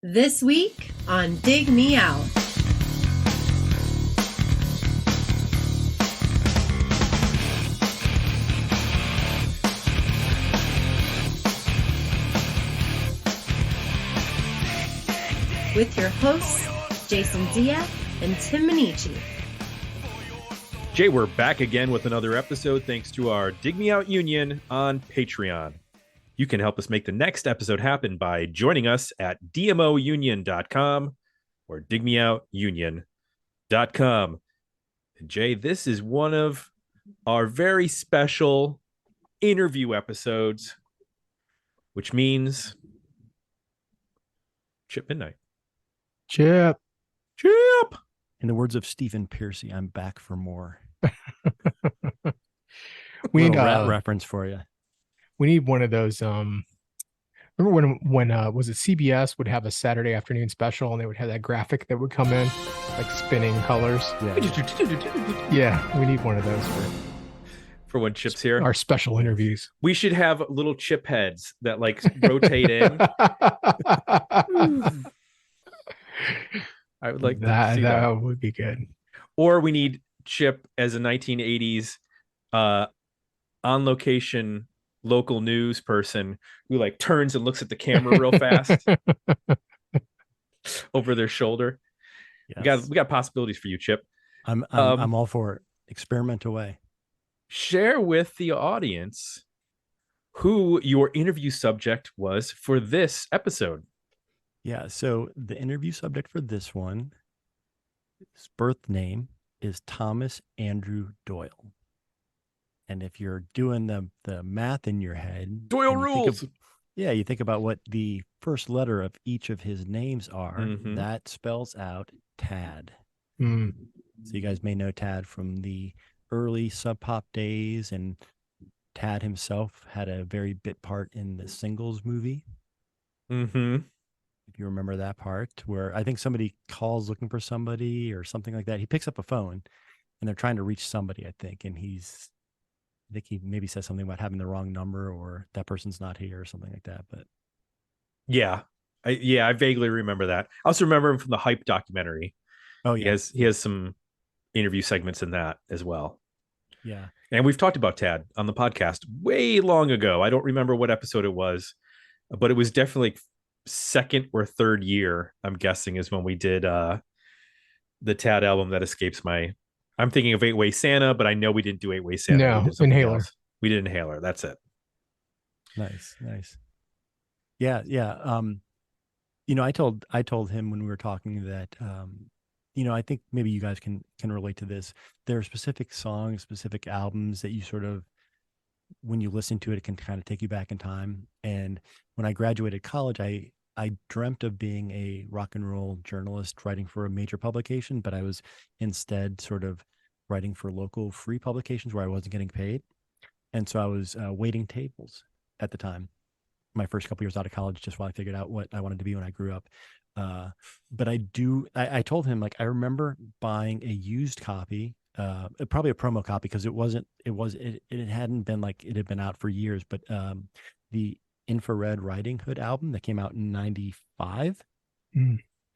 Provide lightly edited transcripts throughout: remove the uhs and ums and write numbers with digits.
This week on Dig Me Out. With your hosts, Jason Zia and Tim Minichi. Jay, we're back again with another episode thanks to our Dig Me Out Union on Patreon. You can help us make the next episode happen by joining us at dmounion.com or digmeoutunion.com. And Jay, this is one of our very special interview episodes, which means Chip Midnight. Chip. In the words of Stephen Piercy, I'm back for more. We need a reference for you. We need one of those. Remember when was it CBS would have a Saturday afternoon special and they would have that graphic that would come in like spinning colors. Yeah, we need one of those for when Chip's here. Our special interviews. We should have little chip heads that like rotate in. I would like that. To see that. That would be good. Or we need Chip as a 1980s on location local news person who like turns and looks at the camera real fast over their shoulder. Yes. We got possibilities for you, Chip. I'm all for it. Experiment away. Share with the audience who your interview subject was for this episode. Yeah, so the interview subject for this one, his birth name is Thomas Andrew Doyle. And if you're doing the math in your head, Doyle rules. You think about what the first letter of each of his names are. Mm-hmm. That spells out Tad. Mm. So you guys may know Tad from the early SubPop days, and Tad himself had a very bit part in the Singles movie. Mm-hmm. If you remember that part, where I think somebody calls looking for somebody or something like that. He picks up a phone and they're trying to reach somebody, I think. And I think he maybe says something about having the wrong number or that person's not here or something like that. But I vaguely remember that. I also remember him from the Hype documentary. Oh, yeah. He has some interview segments in that as well. Yeah. And we've talked about Tad on the podcast way long ago. I don't remember what episode it was, but it was definitely second or third year, I'm guessing, is when we did the Tad album that escapes my... I'm thinking of 8-Way Santa, but I know we didn't do 8-Way Santa. No, Inhaler. We did Inhaler. That's it. Nice. Yeah. I told him when we were talking that, I think maybe you guys can relate to this. There are specific songs, specific albums that you sort of, when you listen to it, it can kind of take you back in time. And when I graduated college, I dreamt of being a rock and roll journalist writing for a major publication, but I was instead sort of writing for local free publications where I wasn't getting paid. And so I was waiting tables at the time, my first couple years out of college, just while I figured out what I wanted to be when I grew up. But I told him, like, I remember buying a used copy, probably a promo copy, because it hadn't been like it had been out for years, but the Infrared Riding Hood album that came out in 95.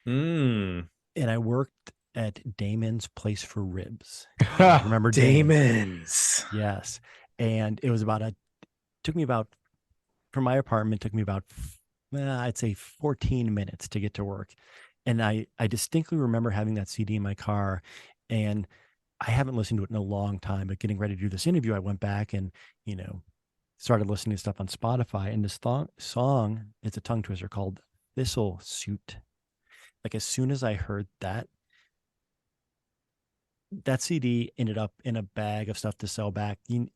And I worked at Damon's Place for Ribs. Remember Damon's? Yes. And it was from my apartment, took me about, I'd say 14 minutes to get to work. And I distinctly remember having that CD in my car, and I haven't listened to it in a long time, but getting ready to do this interview, I went back and, started listening to stuff on Spotify, and this song, it's a tongue twister called Thistle Suit. Like, as soon as I heard that CD ended up in a bag of stuff to sell back. I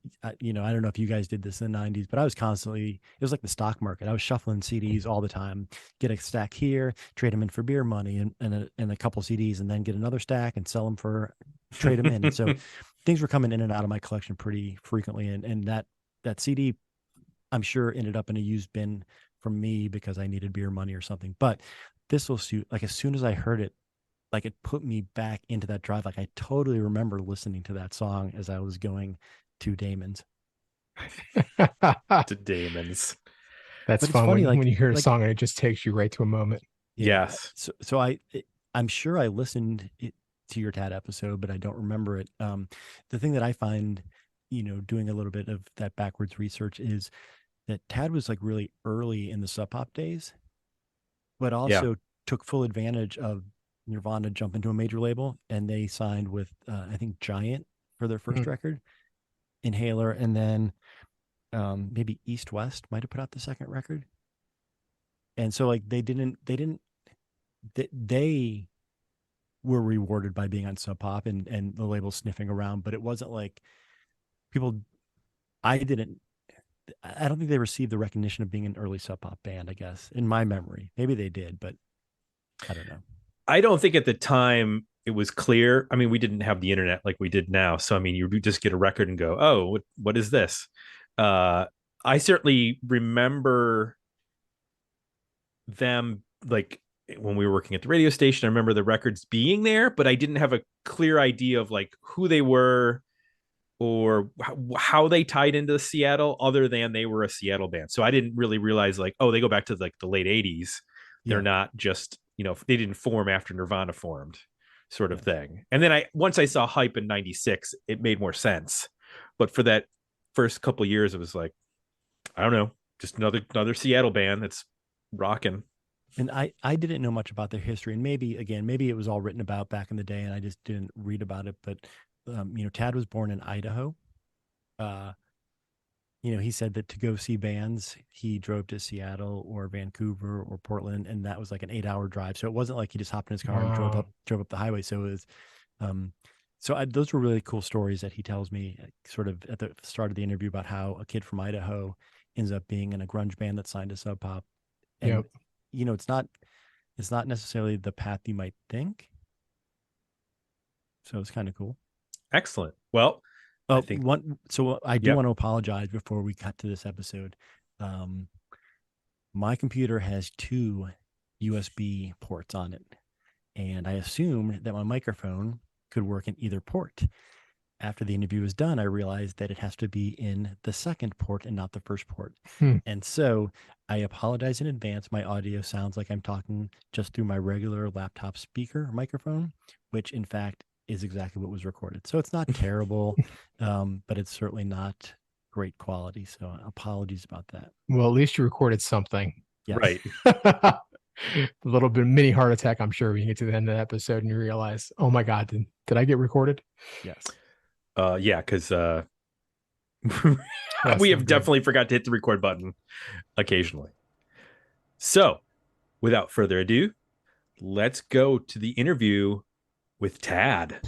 don't know if you guys did this in the 90s, but I was constantly, it was like the stock market. I was shuffling CDs all the time, get a stack here, trade them in for beer money and a couple CDs, and then get another stack and sell them for, trade them in. And so things were coming in and out of my collection pretty frequently. And that CD, I'm sure, ended up in a used bin from me because I needed beer money or something. But Thistle Suit, like, as soon as I heard it, like, it put me back into that drive. Like, I totally remember listening to that song as I was going to Damon's. To Damon's. That's fun, funny, when you hear a song and it just takes you right to a moment. Yes. So I'm sure I listened to your Tad episode, but I don't remember it. The thing that I find, doing a little bit of that backwards research is that Tad was like really early in the SubPop days, but also took full advantage of Nirvana jump into a major label, and they signed with I think Giant for their first record, Inhaler, and then maybe East West might have put out the second record. And so like they were rewarded by being on SubPop and the label sniffing around, but it wasn't like I don't think they received the recognition of being an early SubPop band, I guess, in my memory. Maybe they did, but I don't know. I don't think at the time it was clear. I mean, we didn't have the internet like we did now. So, I mean, you just get a record and go, oh, what is this? I certainly remember them, like when we were working at the radio station, I remember the records being there, but I didn't have a clear idea of like who they were or how they tied into Seattle, other than they were a Seattle band. So I didn't really realize like, oh, they go back to like the late 80s. They're not just, they didn't form after Nirvana formed, sort of thing. And then once I saw Hype in 96, it made more sense. But for that first couple of years, it was like, I don't know, just another Seattle band that's rocking. And I didn't know much about their history, and maybe it was all written about back in the day and I just didn't read about it. But Tad was born in Idaho. He said that to go see bands, he drove to Seattle or Vancouver or Portland, and that was like an 8-hour drive. So it wasn't like he just hopped in his car and drove up the highway. So it was, those were really cool stories that he tells me sort of at the start of the interview about how a kid from Idaho ends up being in a grunge band that signed to Sub Pop. And, it's not necessarily the path you might think. So it's kind of cool. Excellent. Well, I do want to apologize before we cut to this episode. My computer has 2 USB ports on it, and I assumed that my microphone could work in either port. After the interview was done, I realized that it has to be in the second port and not the first port. And so I apologize in advance. My audio sounds like I'm talking just through my regular laptop speaker microphone, which in fact is exactly what was recorded. So it's not terrible, but it's certainly not great quality. So apologies about that. Well, at least you recorded something. Yes. Right. A little bit of mini heart attack, I'm sure, when you get to the end of the episode and you realize, oh my God, did I get recorded? Yes. Because we have definitely forgot to hit the record button occasionally. So, without further ado, let's go to the interview with Tad.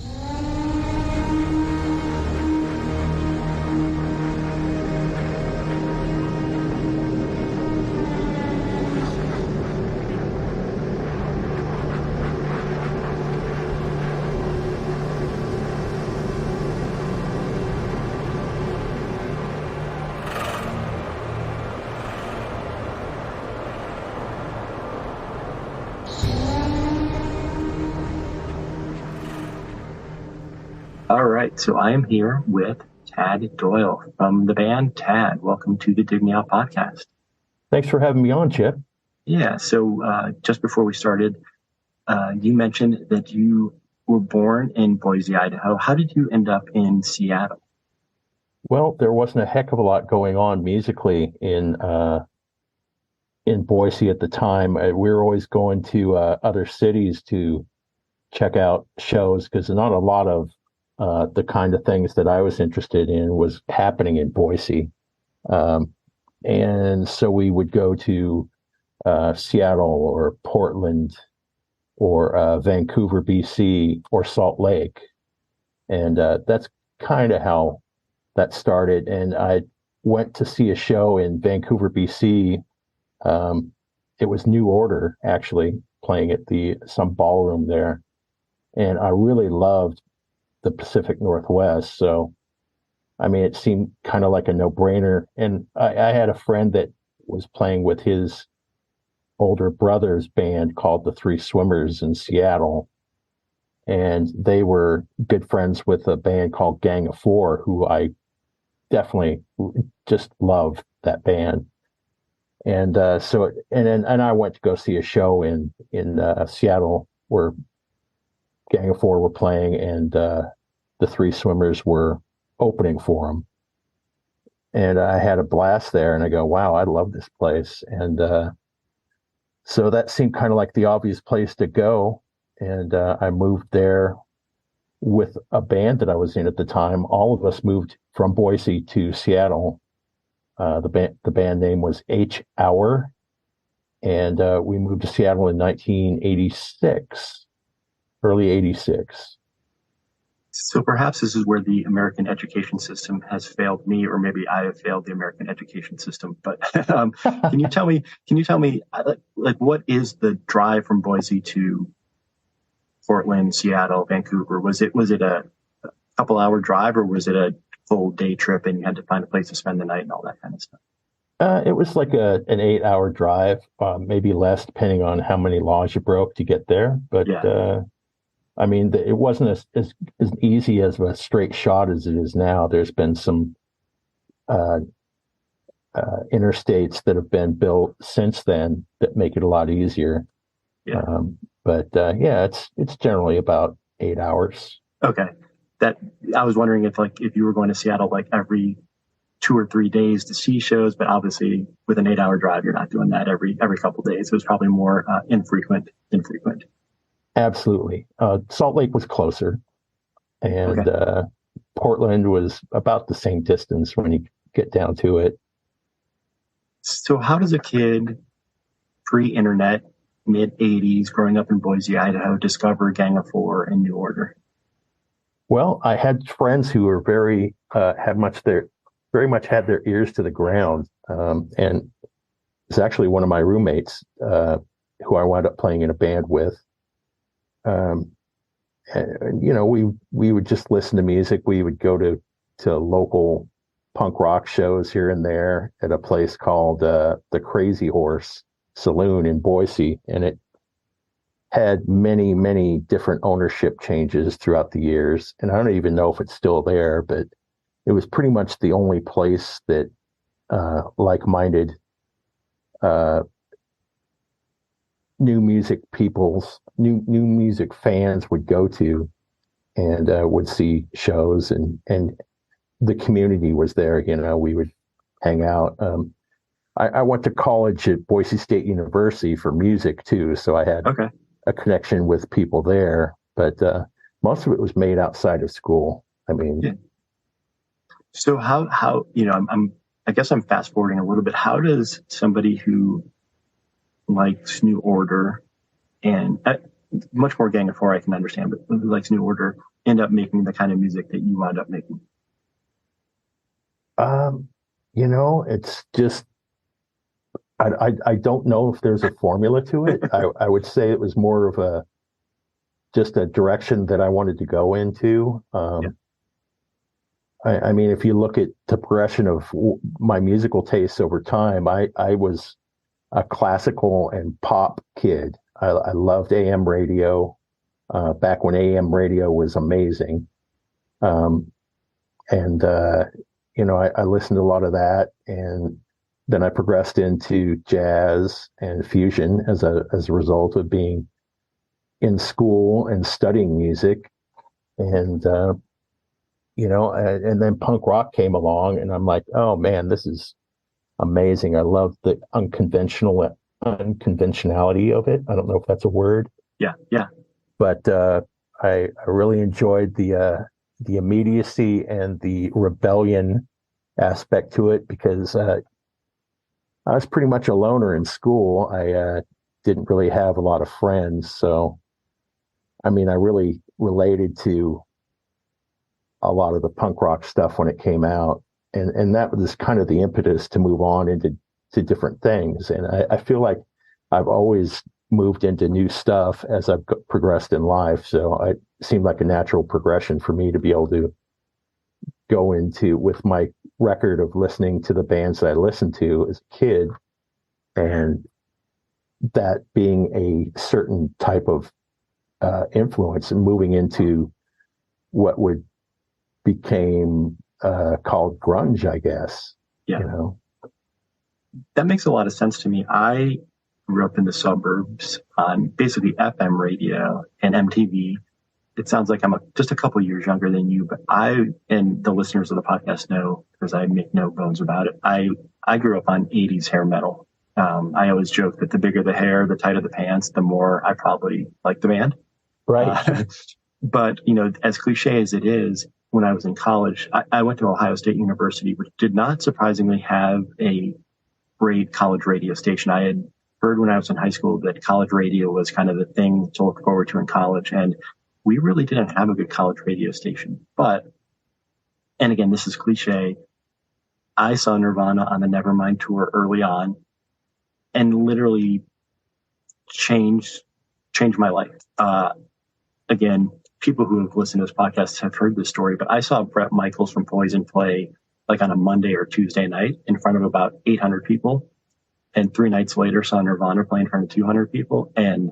All right, so I am here with Tad Doyle from the band Tad. Welcome to the Dig Me Out podcast. Thanks for having me on, Chip. Yeah, so just before we started, you mentioned that you were born in Boise, Idaho. How did you end up in Seattle? Well, there wasn't a heck of a lot going on musically in Boise at the time. We were always going to other cities to check out shows because not a lot of the kind of things that I was interested in was happening in Boise. And so we would go to Seattle or Portland or Vancouver, BC, or Salt Lake. And that's kind of how that started. And I went to see a show in Vancouver, BC. It was New Order, actually, playing at some ballroom there. And I really loved the Pacific Northwest. So, I mean, it seemed kind of like a no-brainer. And I had a friend that was playing with his older brother's band called the Three Swimmers in Seattle. And they were good friends with a band called Gang of Four, who I definitely just loved that band. And and I went to go see a show in Seattle where Gang of Four were playing, and the Three Swimmers were opening for them. And I had a blast there, and I go, wow, I love this place. And so that seemed kind of like the obvious place to go. And I moved there with a band that I was in at the time. All of us moved from Boise to Seattle. The band name was H Hour, and we moved to Seattle in 1986, early 86. So perhaps this is where the American education system has failed me, or maybe I have failed the American education system. But can you tell me, like what is the drive from Boise to Portland, Seattle, Vancouver? Was it a couple hour drive, or was it a full day trip and you had to find a place to spend the night and all that kind of stuff? It was like an 8-hour drive, maybe less, depending on how many laws you broke to get there. But I mean, it wasn't as easy as a straight shot as it is now. There's been some interstates that have been built since then that make it a lot easier. Yeah. It's generally about 8 hours. Okay. That I was wondering if you were going to Seattle like every 2 or 3 days to see shows, but obviously with an 8-hour drive, you're not doing that every couple of days. It was probably more infrequent. Absolutely. Salt Lake was closer, and Portland was about the same distance when you get down to it. So how does a kid pre-internet, mid-'80s, growing up in Boise, Idaho, discover Gang of Four and New Order? Well, I had friends who were very much had their ears to the ground, and it's actually one of my roommates who I wound up playing in a band with. And, we would just listen to music. We would go to local punk rock shows here and there at a place called the Crazy Horse Saloon in Boise, and it had many, many different ownership changes throughout the years. And I don't even know if it's still there, but it was pretty much the only place that like-minded new music fans would go to and would see shows, and the community was there. We would hang out. I went to college at Boise State University for music too, so I had a connection with people there, but most of it was made outside of school. I mean, yeah. So how I guess I'm fast forwarding a little bit. How does somebody who likes New Order and much more Gang of Four I can understand, but who likes New Order end up making the kind of music that you wound up making? It's just I don't know if there's a formula to it. I would say it was more of just a direction that I wanted to go into. I mean, if you look at the progression of my musical tastes over time, I was a classical and pop kid. I loved AM radio back when AM radio was amazing. I listened to a lot of that, and then I progressed into jazz and fusion as a result of being in school and studying music. And and then punk rock came along, and I'm like, oh man, this is amazing. I love the unconventionality of it. I don't know if that's a word. Yeah. But I really enjoyed the immediacy and the rebellion aspect to it, because I was pretty much a loner in school. I didn't really have a lot of friends, so I mean, I really related to a lot of the punk rock stuff when it came out, and that was kind of the impetus to move on into different things. And I feel like I've always moved into new stuff as I've progressed in life, so it seemed like a natural progression for me to be able to go into, with my record of listening to the bands that I listened to as a kid, and that being a certain type of influence, and moving into what would became called grunge, I guess. Yeah. that makes a lot of sense to me. I grew up in the suburbs on basically FM radio and MTV. It sounds like I'm just a couple years younger than you, but and the listeners of the podcast know, because I make no bones about it, I grew up on 80s hair metal. I always joke that the bigger the hair, the tighter the pants, the more I probably like the band. Right. But, as cliche as it is, when I was in college, I went to Ohio State University, which did not surprisingly have a great college radio station. I had heard when I was in high school that college radio was kind of the thing to look forward to in college. And we really didn't have a good college radio station. And again, this is cliche, I saw Nirvana on the Nevermind tour early on and literally changed my life. Again, people who have listened to this podcast have heard this story, but I saw Bret Michaels from Poison play like on a Monday or Tuesday night in front of about 800 people. And 3 nights later saw Nirvana play in front of 200 people. And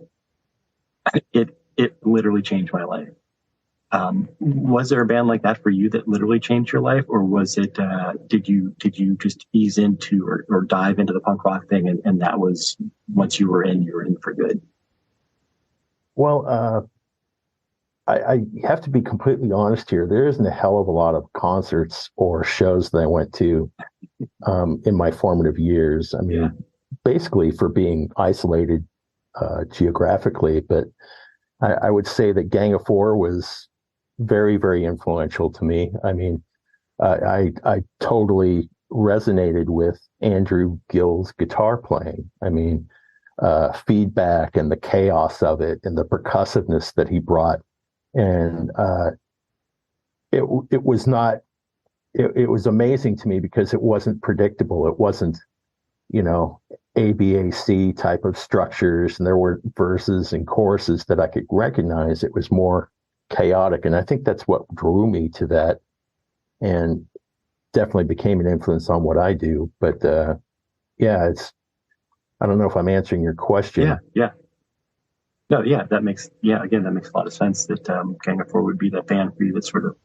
it literally changed my life. Was there a band like that for you that literally changed your life? Or was it, did you just ease into or dive into the punk rock thing? And that was, once you were in for good? Well, I have to be completely honest here. There isn't a hell of a lot of concerts or shows that I went to in my formative years. I mean, basically for being isolated geographically, but I would say that Gang of Four was very, very influential to me. I mean, I totally resonated with Andrew Gill's guitar playing. I mean, feedback and the chaos of it and the percussiveness that he brought. And it was amazing to me because it wasn't predictable. It wasn't, ABAC type of structures, and there were verses and choruses that I could recognize. It was more chaotic. And I think that's what drew me to that, and definitely became an influence on what I do. But I don't know if I'm answering your question. Yeah. No, that makes a lot of sense that Gang of Four would be that band for you that sort of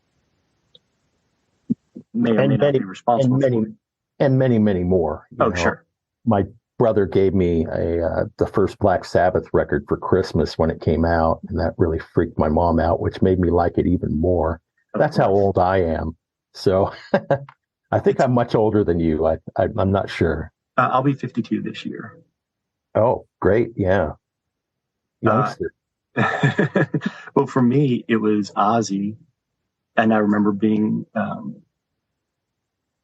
may or may not be responsible for it. And many, many more. Sure. My brother gave me the first Black Sabbath record for Christmas when it came out, and that really freaked my mom out, which made me like it even more. That's how old I am. So I think I'm much older than you. I'm not sure. I'll be 52 this year. Oh, great. Yeah. Youngster. Well, for me, it was Ozzy. And I remember being,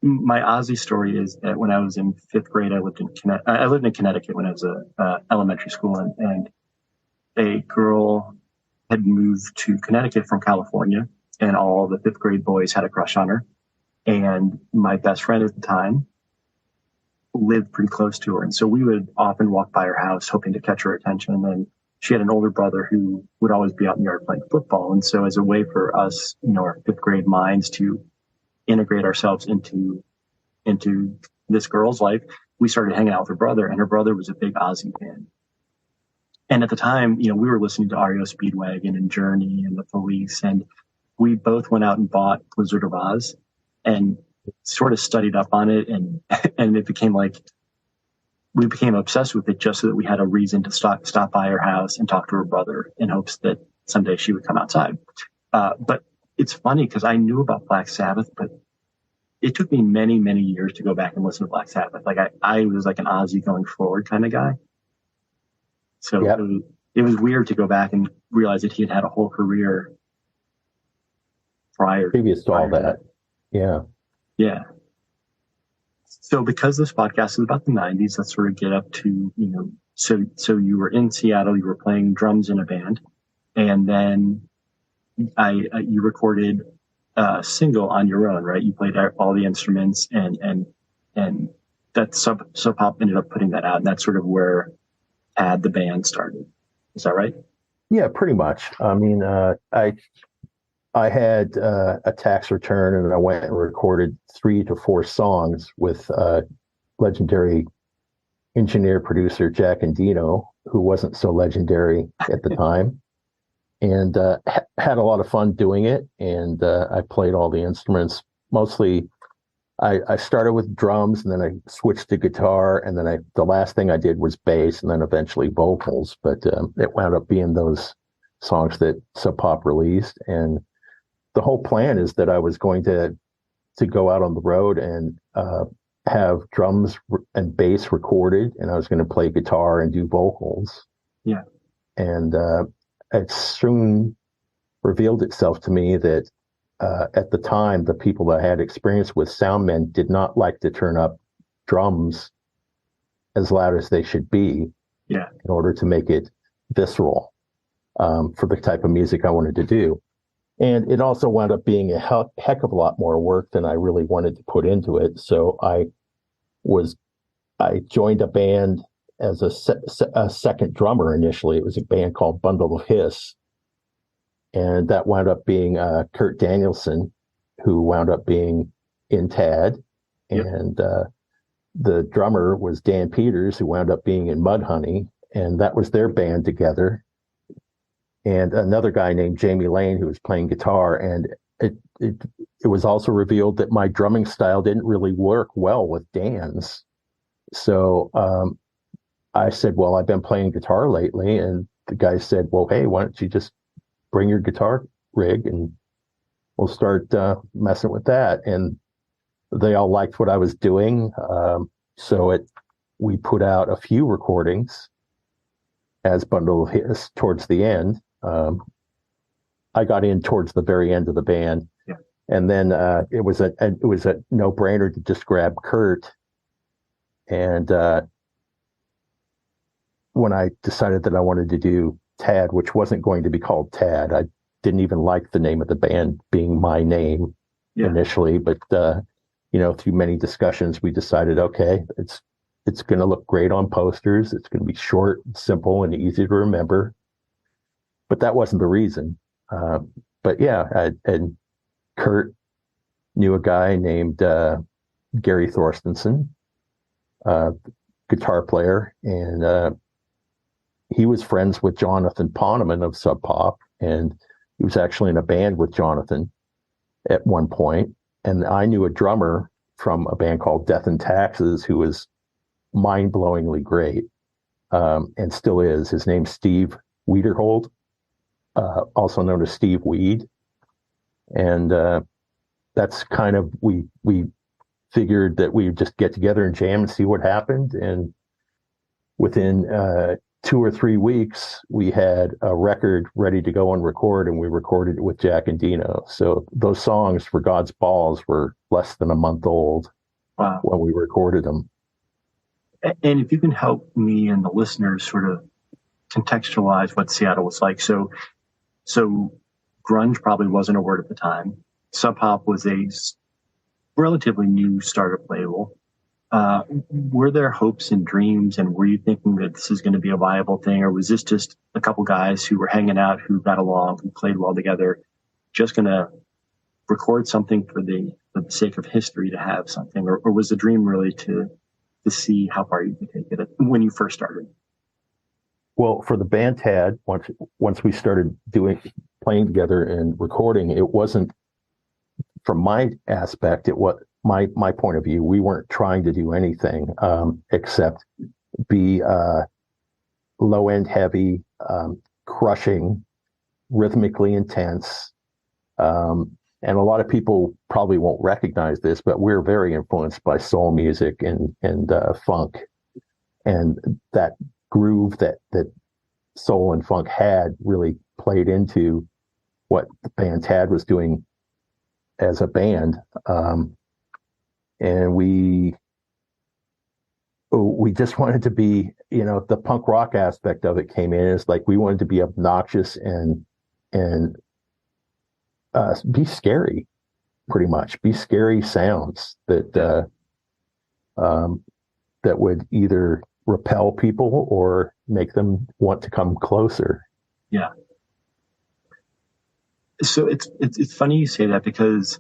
my Ozzy story is that when I was in 5th grade, I lived in Connecticut when I was elementary school, and a girl had moved to Connecticut from California, and all the 5th grade boys had a crush on her. And my best friend at the time lived pretty close to her. And so we would often walk by her house hoping to catch her attention. And she had an older brother who would always be out in the yard playing football. And so as a way for us, our 5th grade minds to integrate ourselves into this girl's life, we started hanging out with her brother, and her brother was a big Ozzy fan. And at the time, we were listening to REO Speedwagon and Journey and The Police, and we both went out and bought Blizzard of Oz and sort of studied up on it, and it became like we became obsessed with it just so that we had a reason to stop by her house and talk to her brother in hopes that someday she would come outside. But it's funny because I knew about Black Sabbath, but it took me many, many years to go back and listen to Black Sabbath. Like I was like an Ozzy going forward kind of guy. So yep. It was weird to go back and realize that he had a whole career previous to all that. Yeah. Yeah. So because this podcast is about the 90s, let's sort of get up to, so you were in Seattle, you were playing drums in a band, and then you recorded a single on your own, right? You played all the instruments, and that SubPop ended up putting that out, and that's sort of where Tad the band started. Is that right? Yeah, pretty much. I mean, I had a tax return, and I went and recorded 3 to 4 songs with legendary engineer producer Jack Endino, who wasn't so legendary at the time, and had a lot of fun doing it. And I played all the instruments, mostly I started with drums, and then I switched to guitar, and then the last thing I did was bass, and then eventually vocals. But it wound up being those songs that SubPop released, and the whole plan is that I was going to go out on the road and have drums and bass recorded, and I was going to play guitar and do vocals. Yeah, and it soon revealed itself to me that at the time, the people that I had experience with, soundmen, did not like to turn up drums as loud as they should be in order to make it visceral for the type of music I wanted to do. And it also wound up being a heck of a lot more work than I really wanted to put into it. So I joined a band as a second drummer initially. It was a band called Bundle of Hiss. And that wound up being Kurt Danielson, who wound up being in Tad. Yep. And the drummer was Dan Peters, who wound up being in Mudhoney. And that was their band together. And another guy named Jamie Lane, who was playing guitar. And it was also revealed that my drumming style didn't really work well with Dan's. So I said, well, I've been playing guitar lately. And the guy said, well, hey, why don't you just bring your guitar rig and we'll start messing with that. And they all liked what I was doing. So we put out a few recordings as Bundle of Hiss towards the end. I got in towards the very end of the band. Yeah. And then it was a no-brainer to just grab Kurt. And when I decided that I wanted to do Tad, which wasn't going to be called Tad, I didn't even like the name of the band being my name initially, but through many discussions, we decided, okay, it's going to look great on posters. It's going to be short, simple, and easy to remember. But that wasn't the reason. But yeah, and Kurt knew a guy named Gary Thorstensen, guitar player, and he was friends with Jonathan Poneman of SubPop, and he was actually in a band with Jonathan at one point. And I knew a drummer from a band called Death and Taxes who was mind-blowingly great, and still is. His name's Steve Wiederhold, also known as Steve Weed. And that's kind of, we figured that we would just get together and jam and see what happened. And within 2 or 3 weeks, we had a record ready to go and record, and we recorded it with Jack and Dino. So those songs, For God's Balls, were less than a month old when we recorded them. And if you can help me and the listeners sort of contextualize what Seattle was like. So grunge probably wasn't a word at the time. SubPop was a relatively new startup label. Were there hopes and dreams, and were you thinking that this is going to be a viable thing, or was this just a couple guys who were hanging out, who got along, who played well together, just going to record something for the sake of history, to have something, or was the dream really to see how far you could take it when you first started? Well, for the band Tad, once we started playing together and recording, it wasn't, from my aspect, it was my point of view, we weren't trying to do anything except be low end heavy, crushing, rhythmically intense. And a lot of people probably won't recognize this, but we're very influenced by soul music and funk, and that groove that soul and funk had really played into what the band Tad was doing as a band. And we just wanted to be, the punk rock aspect of it came in. It's like we wanted to be obnoxious and be scary, pretty much. Be scary sounds that would either repel people or make them want to come closer. Yeah. So it's funny you say that, because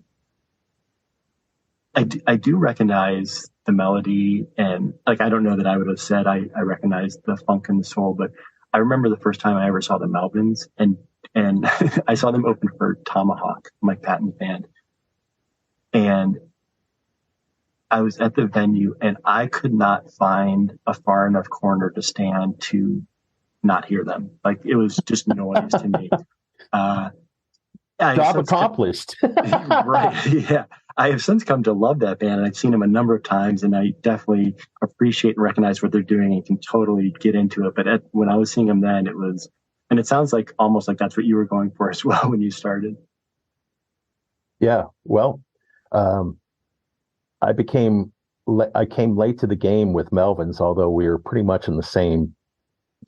I do recognize the melody, and like, I don't know that I would have said I recognize the funk and the soul, but I remember the first time I ever saw the Melvins, and I saw them open for Tomahawk, Mike Patton's band. And I was at the venue and I could not find a far enough corner to stand to not hear them. Like, it was just noise to me. Job accomplished. Right. Yeah. I have since come to love that band, and I've seen them a number of times, and I definitely appreciate and recognize what they're doing and can totally get into it. But when I was seeing them then, it was, and it sounds like almost like that's what you were going for as well when you started. Yeah. Well, I came late to the game with Melvins, although we were pretty much in the same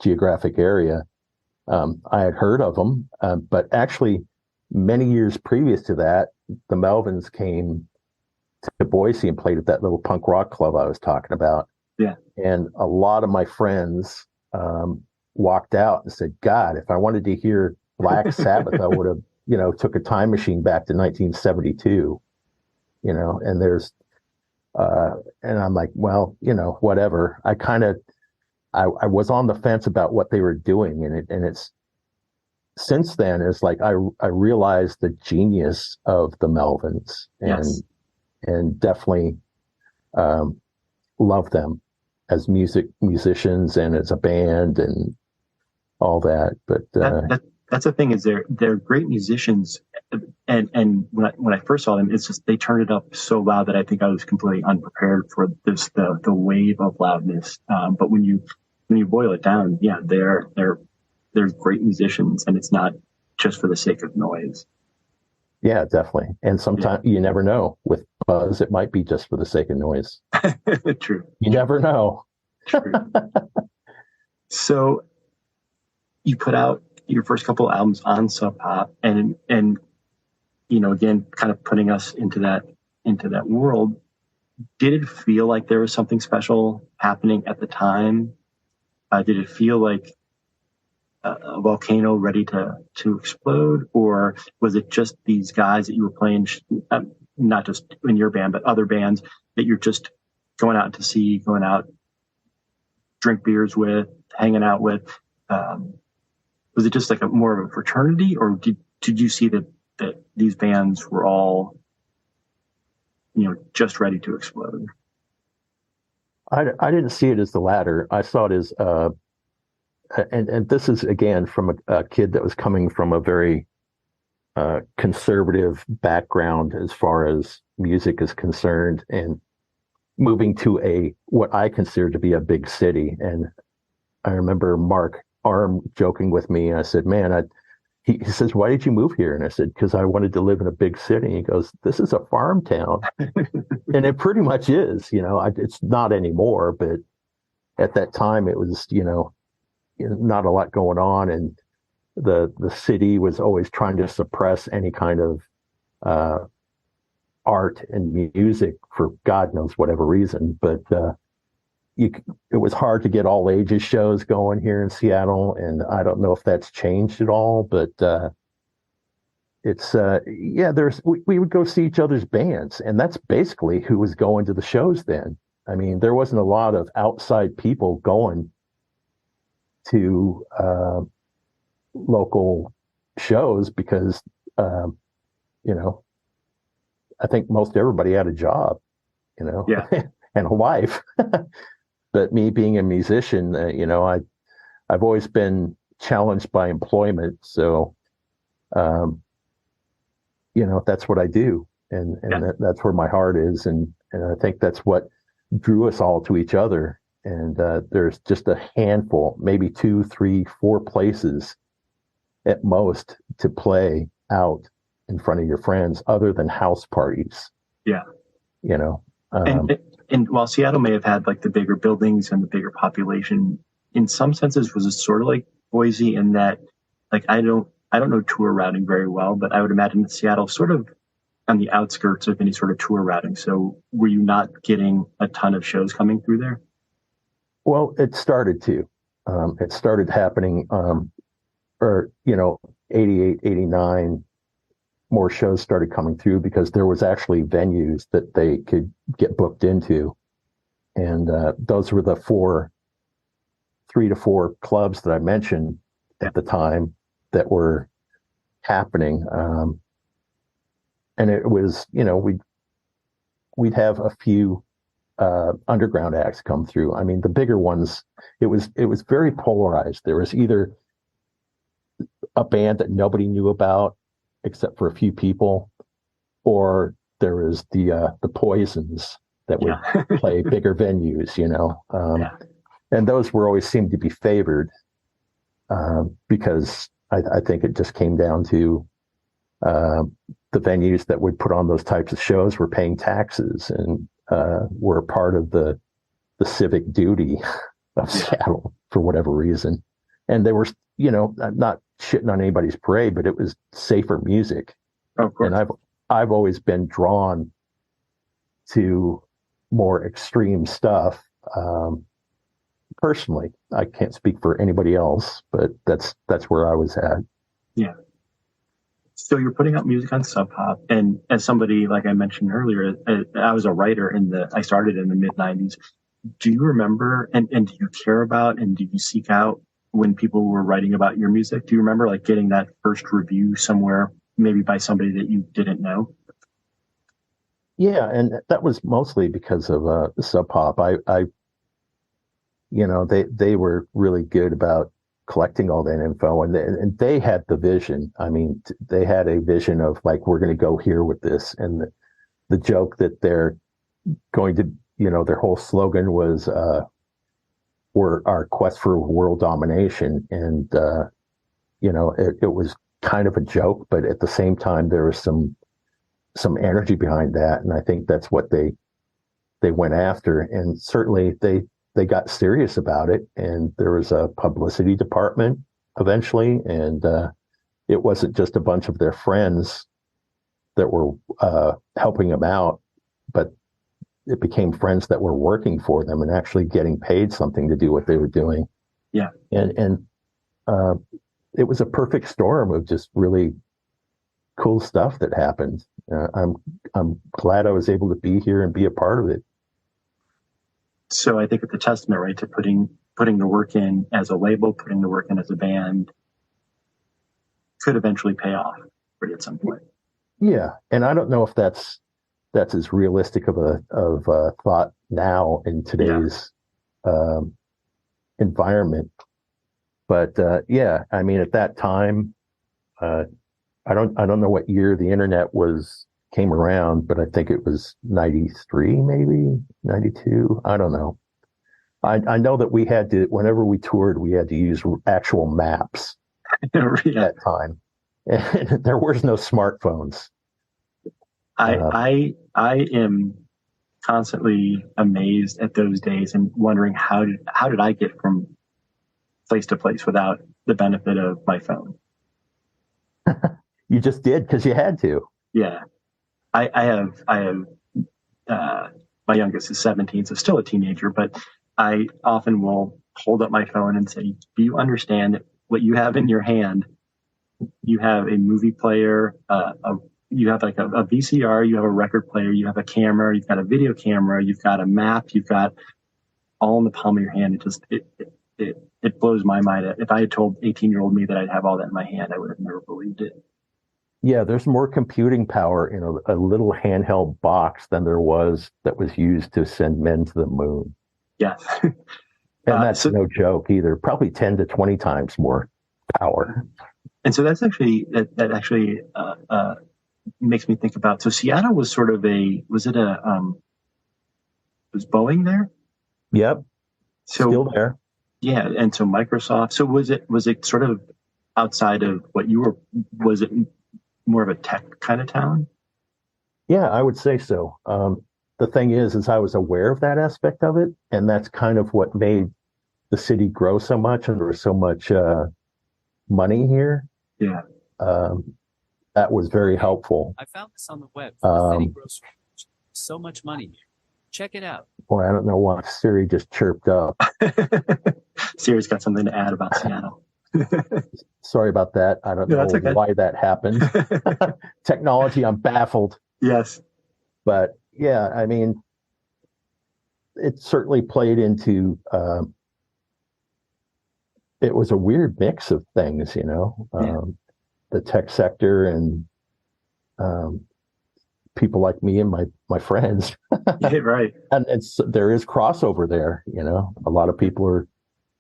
geographic area. I had heard of them, but actually many years previous to that, the Melvins came to Boise and played at that little punk rock club I was talking about. Yeah. And a lot of my friends walked out and said, God, if I wanted to hear Black Sabbath, I would have, took a time machine back to 1972, and there's, and I'm like, well, whatever. I was on the fence about what they were doing, and it's, since then, it's like I realized the genius of the Melvins, and definitely love them as musicians and as a band and all that. But that's the thing, is they're great musicians, and when I first saw them, it's just they turned it up so loud that I think I was completely unprepared for the wave of loudness. But when you boil it down, yeah, they're great musicians, and it's not just for the sake of noise. Yeah, definitely. And sometimes you never know. With Buzz, it might be just for the sake of noise. True. You never know. True. So you put out your first couple of albums on SubPop, and again, kind of putting us into that world. Did it feel like there was something special happening at the time? Did it feel like a volcano ready to explode, or was it just these guys that you were playing, not just in your band but other bands that you're just going out to see, going out, drink beers with, hanging out with? Was it just like more of a fraternity, or did you see that these bands were all just ready to explode? I didn't see it as the latter. I saw it as and this is, again, from a kid that was coming from a very conservative background as far as music is concerned, and moving to what I consider to be a big city. And I remember Mark Arm joking with me, and I said, man, he says, why did you move here? And I said, because I wanted to live in a big city. And he goes, this is a farm town. And it pretty much is. It's not anymore, but at that time it was, not a lot going on, and the city was always trying to suppress any kind of art and music for God knows whatever reason. But it was hard to get all ages shows going here in Seattle, and I don't know if that's changed at all. But it's we would go see each other's bands, and that's basically who was going to the shows then. I mean, there wasn't a lot of outside people going to local shows because I think most everybody had a job, and a life. But me being a musician, I've always been challenged by employment, so that's what I do, and that's where my heart is, and I think that's what drew us all to each other. And there's just a handful, maybe 2, 3, 4 places at most to play out in front of your friends, other than house parties. Yeah. And while Seattle may have had like the bigger buildings and the bigger population, in some senses was it sort of like Boise in that, like, I don't know tour routing very well, but I would imagine that Seattle sort of on the outskirts of any sort of tour routing. So were you not getting a ton of shows coming through there? Well, it started to. It started happening, 88, 89, more shows started coming through because there was actually venues that they could get booked into. And those were the 3 to 4 clubs that I mentioned at the time that were happening. And it was, we'd have a few underground acts come through. I mean, the bigger ones, it was very polarized. There was either a band that nobody knew about except for a few people, or there was the Poisons that would play bigger venues, and those were always seemed to be favored because I think it just came down to the venues that would put on those types of shows were paying taxes and were a part of the civic duty of Seattle for whatever reason. And they were, I'm not shitting on anybody's parade, but it was safer music. Of course. And I've always been drawn to more extreme stuff. Personally, I can't speak for anybody else, but that's where I was at. Yeah. So you're putting out music on SubPop, and as somebody, like I mentioned earlier, I was a writer I started in the mid 90s. Do you remember, and do you care about, and do you seek out when people were writing about your music? Do you remember like getting that first review somewhere, maybe by somebody that you didn't know? Yeah. And that was mostly because of SubPop. They were really good about collecting all that info, and they had the vision. I mean, they had a vision of like, we're going to go here with this. And the joke that they're going to, their whole slogan was, we're our quest for world domination. And, it was kind of a joke, but at the same time, there was some energy behind that. And I think that's what they went after. And certainly they got serious about it, and there was a publicity department eventually, and it wasn't just a bunch of their friends that were helping them out, but it became friends that were working for them and actually getting paid something to do what they were doing. Yeah. And it was a perfect storm of just really cool stuff that happened. I'm glad I was able to be here and be a part of it. So I think it's a testament, right, to putting the work in as a label, putting the work in as a band could eventually pay off for you at some point. Yeah, and I don't know if that's as realistic of a thought now in today's environment. But I mean, at that time, I don't know what year the internet came around, but I think it was 93, maybe 92. I don't know. I know that we had to, whenever we toured, we had to use actual maps at that time. And there was no smartphones. I am constantly amazed at those days and wondering how did I get from place to place without the benefit of my phone? You just did because you had to. Yeah. I have my youngest is 17, so still a teenager, but I often will hold up my phone and say, do you understand what you have in your hand? You have a movie player, you have like a VCR, you have a record player, you have a camera, you've got a video camera, you've got a map, you've got all in the palm of your hand. It blows my mind. If I had told 18-year-old me that I'd have all that in my hand, I would have never believed it. Yeah, there's more computing power in a little handheld box than there was that was used to send men to the moon. Yeah. And that's no joke either. Probably 10 to 20 times more power. And so that's actually, that actually makes me think about, so Seattle was sort of was Boeing there? Yep. So, still there. Yeah. And so Microsoft, so was it sort of outside of what was it more of a tech kind of town? Yeah, I would say so. The thing is I was aware of that aspect of it, and that's kind of what made the city grow so much, and there was so much money here. Yeah. That was very helpful. I found this on the web. City grocery. So much money here. Check it out. Boy, I don't know why Siri just chirped up. Siri's got something to add about Seattle. Sorry about that. I don't know why that happened. Technology, I'm baffled. Yes. But yeah, I mean, it certainly played into, it was a weird mix of things, the tech sector and people like me and my friends. Yeah, right. And there is crossover there, you know. A lot of people are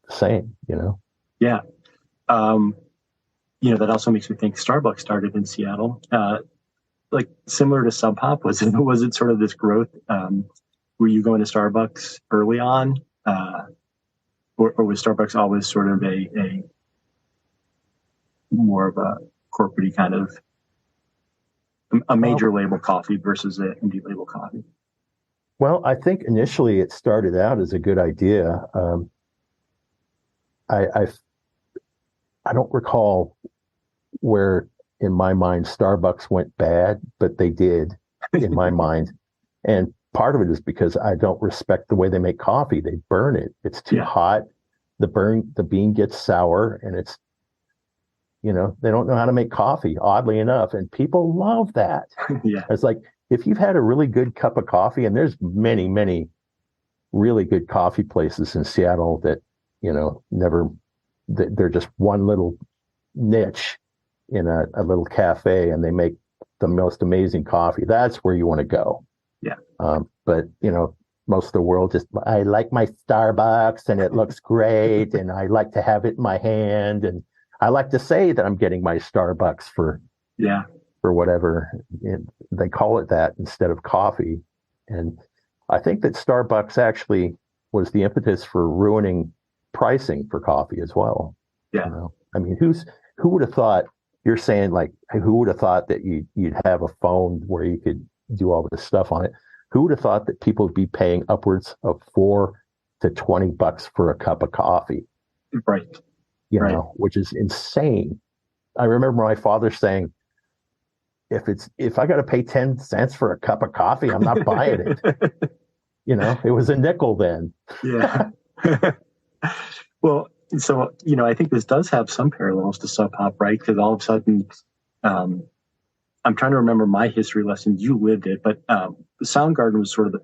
the same, you know. Yeah. You know, that also makes me think Starbucks started in Seattle. Like similar to SubPop, was it sort of this growth? Were you going to Starbucks early on? Or was Starbucks always sort of a more of a corporate kind of a major label coffee versus an indie label coffee? Well, I think initially it started out as a good idea. I don't recall where in my mind Starbucks went bad, but they did in my mind. And part of it is because I don't respect the way they make coffee. They burn it. It's too hot. The bean gets sour, and it's, you know, they don't know how to make coffee, oddly enough. And people love that. Yeah. It's like, if you've had a really good cup of coffee, and there's many, many really good coffee places in Seattle that, you know, they're just one little niche in a little cafe, and they make the most amazing coffee. That's where you want to go. Yeah. But, you know, most of the world just, I like my Starbucks and it looks great and I like to have it in my hand. And I like to say that I'm getting my Starbucks for whatever. They call it that instead of coffee. And I think that Starbucks actually was the impetus for ruining pricing for coffee as well. Yeah. You know? I mean, who would have thought, you're saying like, who would have thought that you'd have a phone where you could do all this stuff on it? Who would have thought that people would be paying upwards of $4 to $20 for a cup of coffee? Right. You know, which is insane. I remember my father saying, if I got to pay 10 cents for a cup of coffee, I'm not buying it. You know, it was a nickel then. Yeah. Well, so, you know, I think this does have some parallels to SubPop, right? Because all of a sudden, I'm trying to remember my history lesson. You lived it, but Soundgarden was sort of the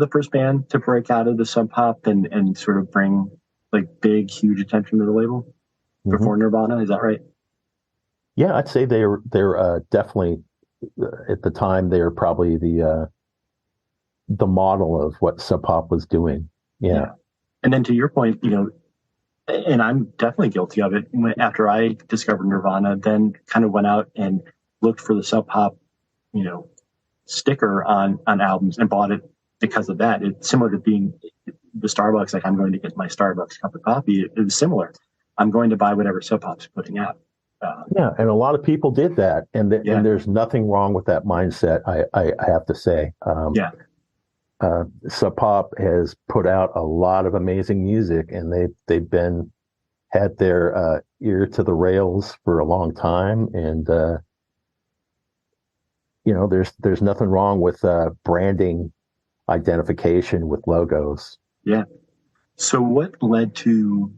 first band to break out of the SubPop and sort of bring like big, huge attention to the label before Nirvana. Is that right? Yeah, I'd say they're definitely at the time they were probably the model of what SubPop was doing. Yeah. And then to your point, you know, and I'm definitely guilty of it. After I discovered Nirvana, then kind of went out and looked for the SubPop, you know, sticker on albums and bought it because of that. It's similar to being the Starbucks. Like, I'm going to get my Starbucks cup of coffee. It was similar. I'm going to buy whatever SubPop's putting out. And a lot of people did that, and there's nothing wrong with that mindset. I have to say. SubPop has put out a lot of amazing music, and they've had their ear to the rails for a long time, and you know, there's nothing wrong with branding identification with logos. Yeah. So what led to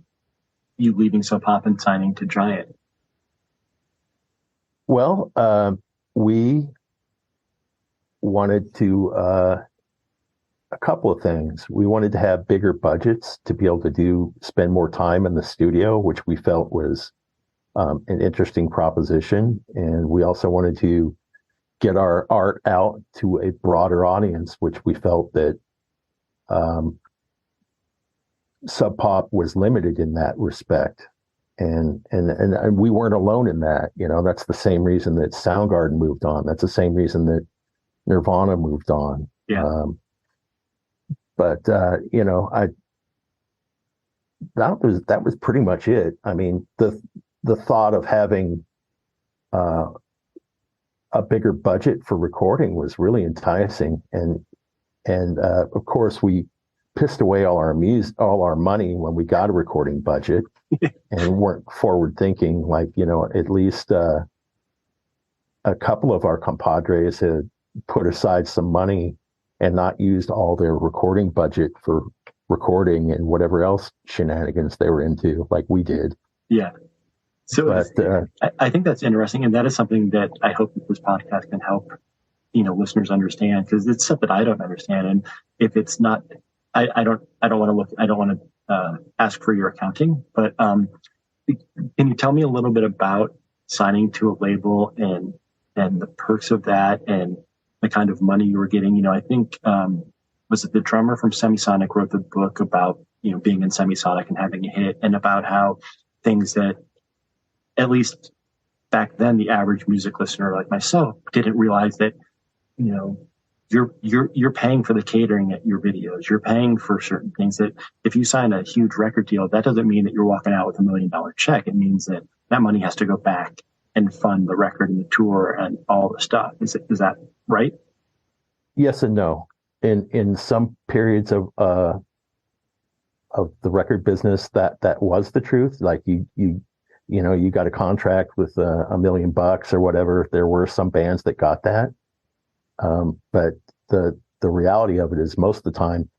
you leaving SubPop and signing to Giant? Well, we wanted to a couple of things. We wanted to have bigger budgets to be able to spend more time in the studio, which we felt was an interesting proposition. And we also wanted to get our art out to a broader audience, which we felt that SubPop was limited in that respect. And we weren't alone in that. You know, that's the same reason that Soundgarden moved on. That's the same reason that Nirvana moved on. Yeah. But you know, that was pretty much it. I mean, the thought of having a bigger budget for recording was really enticing, and of course we pissed away all our money when we got a recording budget, and weren't forward thinking. Like, you know, at least a couple of our compadres had put aside some money and not used all their recording budget for recording and whatever else shenanigans they were into, like we did. Yeah. So I think that's interesting, and that is something that I hope that this podcast can help, you know, listeners understand, because it's stuff that I don't understand. And if it's not, I don't want to ask for your accounting, but can you tell me a little bit about signing to a label and and the perks of that and the kind of money you were getting. You know, I think, was it the drummer from Semisonic wrote the book about, you know, being in Semisonic and having a hit, and about how things that, at least back then, the average music listener like myself didn't realize that, you know, you're paying for the catering at your videos. You're paying for certain things that if you sign a huge record deal, that doesn't mean that you're walking out with $1 million check. It means that that money has to go back and fund the record and the tour and all the stuff. Is that right? Yes and no. In some periods of the record business, that was the truth. Like you know, you got a contract with $1 million or whatever. There were some bands that got that. But the reality of it is, most of the time,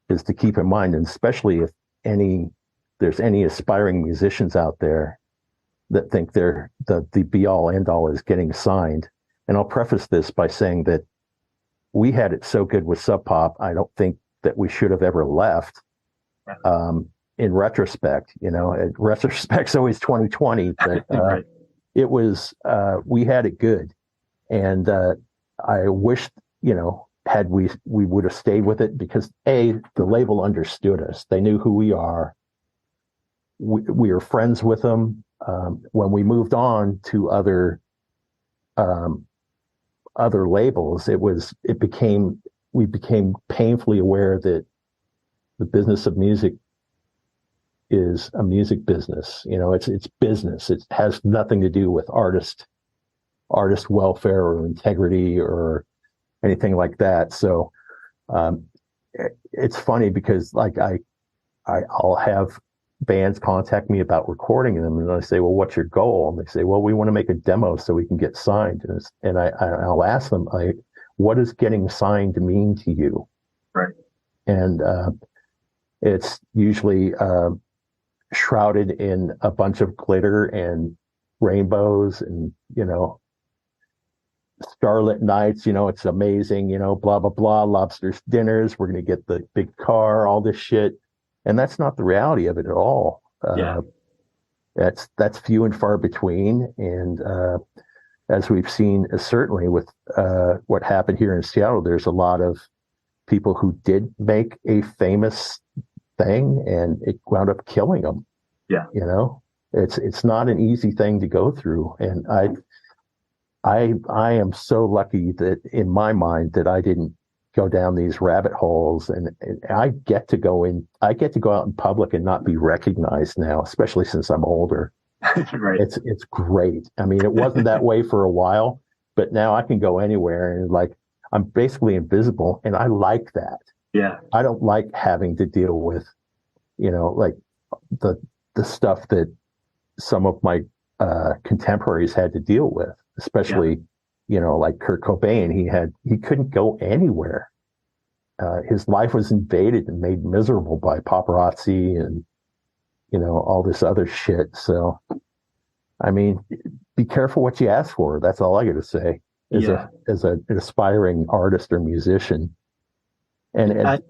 is to keep in mind, and especially if there's any aspiring musicians out there that think they're the be all end all is getting signed. And I'll preface this by saying that we had it so good with SubPop, I don't think that we should have ever left. In retrospect, you know, retrospect's always 2020, but Right. It was we had it good, and I wish, you know, had we would have stayed with it, because the label understood us. They knew who we are. We were friends with them. When we moved on to other labels, we became painfully aware that the business of music is a music business. You know, it's business. It has nothing to do with artist welfare or integrity or anything like that. So it's funny because, like, I'll have bands contact me about recording them, and I say, well, what's your goal? And they say, well, we want to make a demo so we can get signed. And I'll ask them, what does getting signed mean to you? Right. And it's usually shrouded in a bunch of glitter and rainbows and, you know, starlit nights, you know, it's amazing, you know, blah, blah, blah, lobsters dinners, we're going to get the big car, all this shit. And that's not the reality of it at all. That's few and far between. And as we've seen, certainly with what happened here in Seattle, there's a lot of people who did make a famous thing and it wound up killing them. Yeah. You know, it's not an easy thing to go through. And I am so lucky that, in my mind, that I didn't go down these rabbit holes, and I get to go out in public and not be recognized now, especially since I'm older. Right. It's great. I mean, it wasn't that way for a while, but now I can go anywhere and, like, I'm basically invisible, and I like that. Yeah. I don't like having to deal with, you know, like the stuff that some of my contemporaries had to deal with, especially, you know, like Kurt Cobain. He couldn't go anywhere. His life was invaded and made miserable by paparazzi and, you know, all this other shit. So, I mean, be careful what you ask for. That's all I got to say as an aspiring artist or musician. And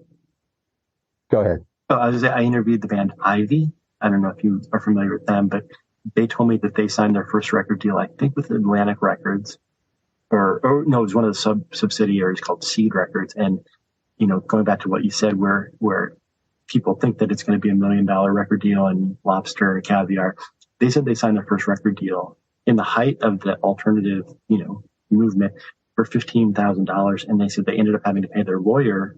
go ahead. I interviewed the band Ivy. I don't know if you are familiar with them, but they told me that they signed their first record deal, I think, with Atlantic Records, or no, it was one of the subsidiaries called Seed Records. And, you know, going back to what you said, where people think that it's going to be $1 million record deal and lobster and caviar, they said they signed their first record deal in the height of the alternative, you know, movement for $15,000, and they said they ended up having to pay their lawyer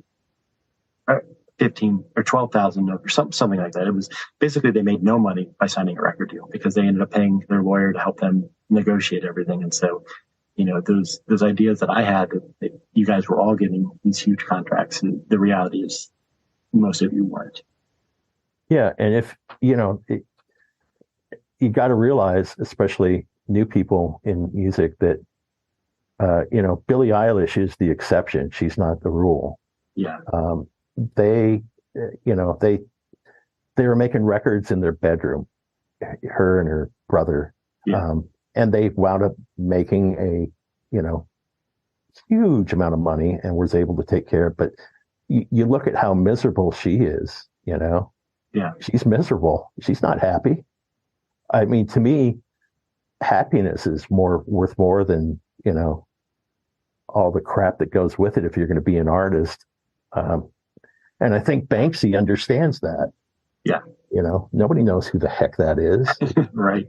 $15,000 or $12,000 or something like that. It was basically, they made no money by signing a record deal because they ended up paying their lawyer to help them negotiate everything. And so, you know, those ideas that I had, that you guys were all getting these huge contracts, and the reality is most of you weren't. Yeah, and if, you know, you got to realize, especially new people in music, that you know, Billie Eilish is the exception. She's not the rule. Yeah. They were making records in their bedroom, her and her brother. Yeah. And they wound up making a, you know, huge amount of money and was able to take care of. But you look at how miserable she is, you know. Yeah. She's miserable. She's not happy. I mean, to me, happiness is worth more than you know, all the crap that goes with it if you're going to be an artist. And I think Banksy understands that. Yeah. You know, nobody knows who the heck that is. Right.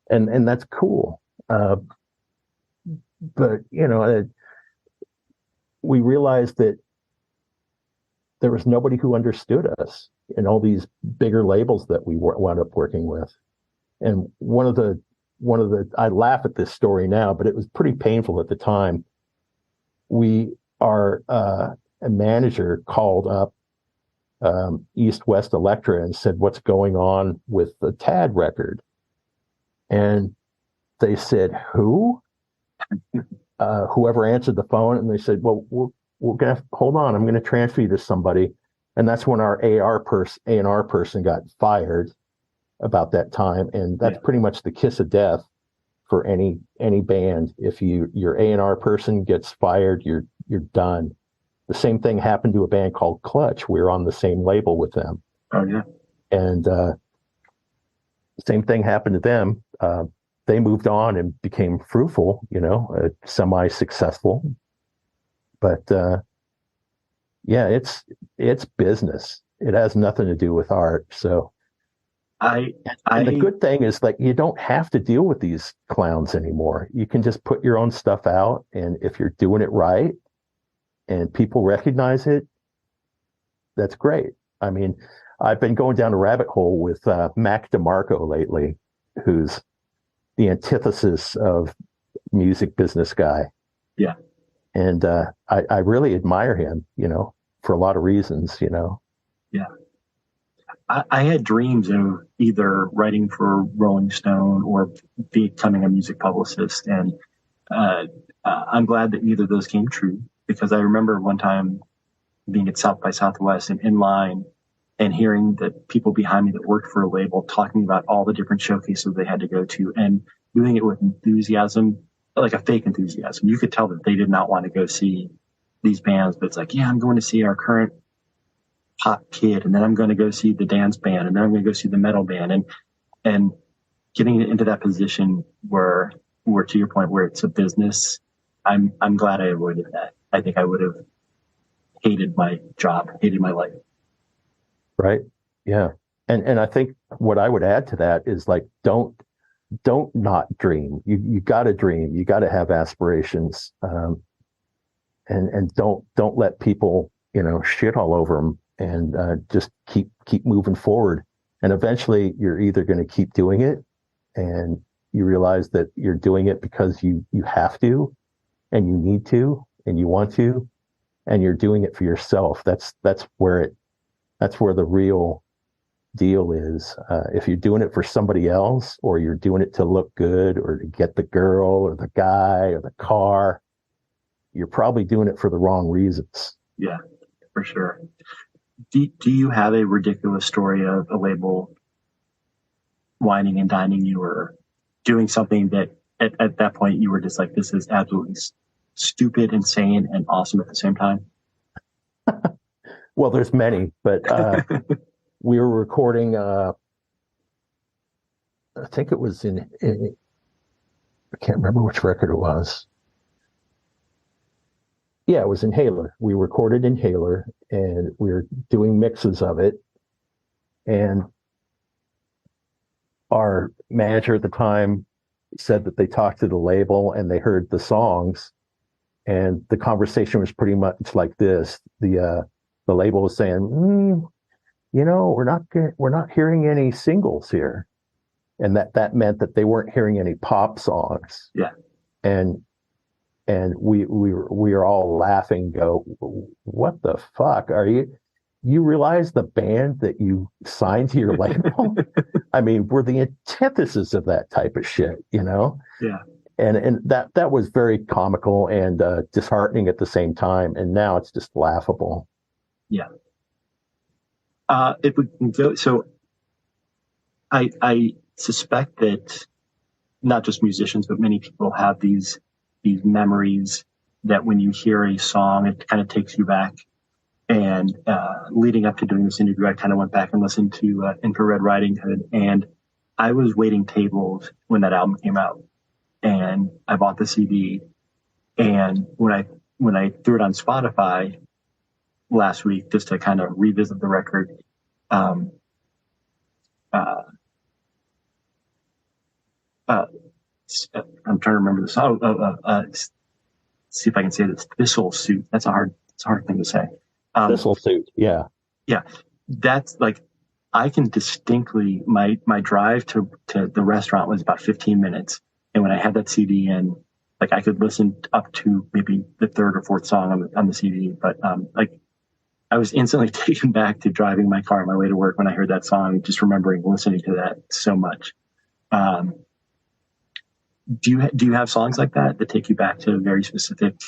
And that's cool. But, you know, we realized that there was nobody who understood us in all these bigger labels that we wound up working with. And one of the, I laugh at this story now, but it was pretty painful at the time. A manager called up East West Elektra and said, "What's going on with the Tad record?" And they said, "Who?" Whoever answered the phone, and they said, "Well, we're gonna hold on. I'm gonna transfer you to somebody." And that's when our A&R person got fired about that time, and that's pretty much the kiss of death for any band. If your A&R person gets fired, you're done. The same thing happened to a band called Clutch. We were on the same label with them. Oh yeah. And the same thing happened to them. They moved on and became fruitful, you know, semi-successful. But yeah, it's business. It has nothing to do with art. So and the good thing is, like, you don't have to deal with these clowns anymore. You can just put your own stuff out, and if you're doing it right and people recognize it, that's great. I mean, I've been going down a rabbit hole with Mac DeMarco lately, who's the antithesis of music business guy. Yeah. And I really admire him, you know, for a lot of reasons, you know. Yeah. I had dreams of either writing for Rolling Stone or becoming a music publicist. And I'm glad that neither of those came true, because I remember one time being at South by Southwest and in line and hearing the people behind me that worked for a label talking about all the different showcases they had to go to and doing it with enthusiasm, like a fake enthusiasm. You could tell that they did not want to go see these bands, but it's like, yeah, I'm going to see our current pop kid, and then I'm going to go see the dance band, and then I'm going to go see the metal band, and getting into that position where to your point, where it's a business. I'm glad I avoided that. I think I would have hated my job, hated my life. Right. Yeah. And I think what I would add to that is, like, don't not dream. You got to dream. You got to have aspirations. And don't let people, you know, shit all over them, and just keep moving forward. And eventually you're either going to keep doing it, and you realize that you're doing it because you have to, and you need to, and you want to, and you're doing it for yourself. That's where the real deal is. If you're doing it for somebody else, or you're doing it to look good, or to get the girl or the guy or the car, you're probably doing it for the wrong reasons. Yeah, for sure. Do you have a ridiculous story of a label whining and dining you, or doing something that at that point you were just like, this is absolutely stupid, insane, and awesome at the same time? Well, there's many, but we were recording, I think it was in I can't remember which record it was. Yeah, it was Inhaler. We recorded Inhaler, and we were doing mixes of it. And our manager at the time said that they talked to the label and they heard the songs, and the conversation was pretty much like this. The label was saying, you know, we're not hearing any singles here. And that meant that they weren't hearing any pop songs. Yeah. And we were all laughing, go, what the fuck are you realize the band that you signed to your label? I mean, we're the antithesis of that type of shit, you know? Yeah. And that was very comical and disheartening at the same time. And now it's just laughable. Yeah. If we can go, so I suspect that not just musicians, but many people have these memories that when you hear a song, it kind of takes you back. And leading up to doing this interview, I kind of went back and listened to Infrared Riding Hood, and I was waiting tables when that album came out, and I bought the CD, And when I threw it on Spotify last week, just to kind of revisit the record, I'm trying to remember the song. See if I can say this. Thistle Suit. It's a hard thing to say. Thistle Suit. Yeah. Yeah. That's like, I can distinctly, my drive to the restaurant was about 15 minutes. And when I had that CD in, like, I could listen up to maybe the third or fourth song on the CD. But like, I was instantly taken back to driving my car on my way to work when I heard that song, just remembering listening to that so much. Do you have songs like that take you back to very specific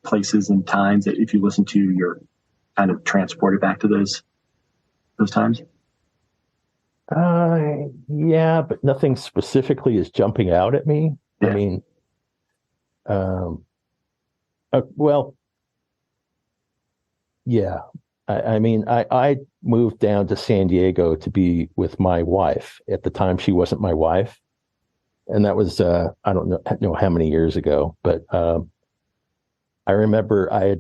places and times that if you listen to, you're kind of transported back to those times? Yeah, but nothing specifically is jumping out at me. Yeah. I mean, well, yeah. I mean, I moved down to San Diego to be with my wife. At the time, she wasn't my wife. And that was, I don't know how many years ago, but I remember I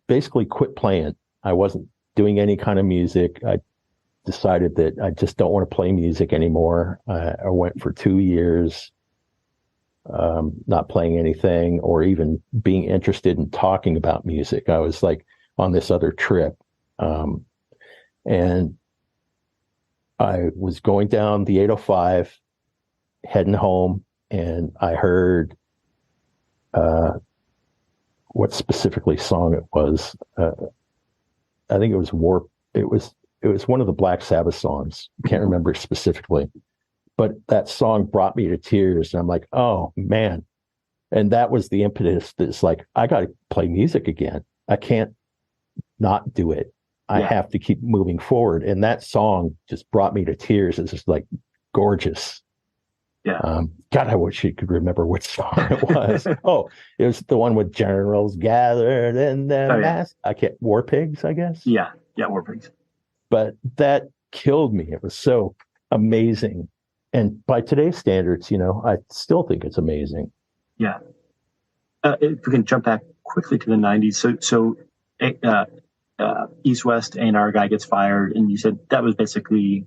basically quit playing. I wasn't doing any kind of music. I decided that I just don't want to play music anymore. I went for 2 years not playing anything or even being interested in talking about music. I was like on this other trip. And I was going down the 805, heading home, and I heard what specifically song it was. I think it was Warp. It was one of the Black Sabbath songs. Can't remember specifically, but that song brought me to tears. And I'm like, oh man. And that was the impetus that's like, I got to play music again. I can't not do it. I have to keep moving forward. And that song just brought me to tears. It's just like gorgeous. Yeah. God, I wish you could remember which song it was. Oh, it was the one with generals gathered in the mass. I can't. War Pigs, I guess. Yeah, War Pigs. But that killed me. It was so amazing, and by today's standards, I still think it's amazing. Yeah. If we can jump back quickly to the '90s, so East West A&R guy gets fired, and you said that was basically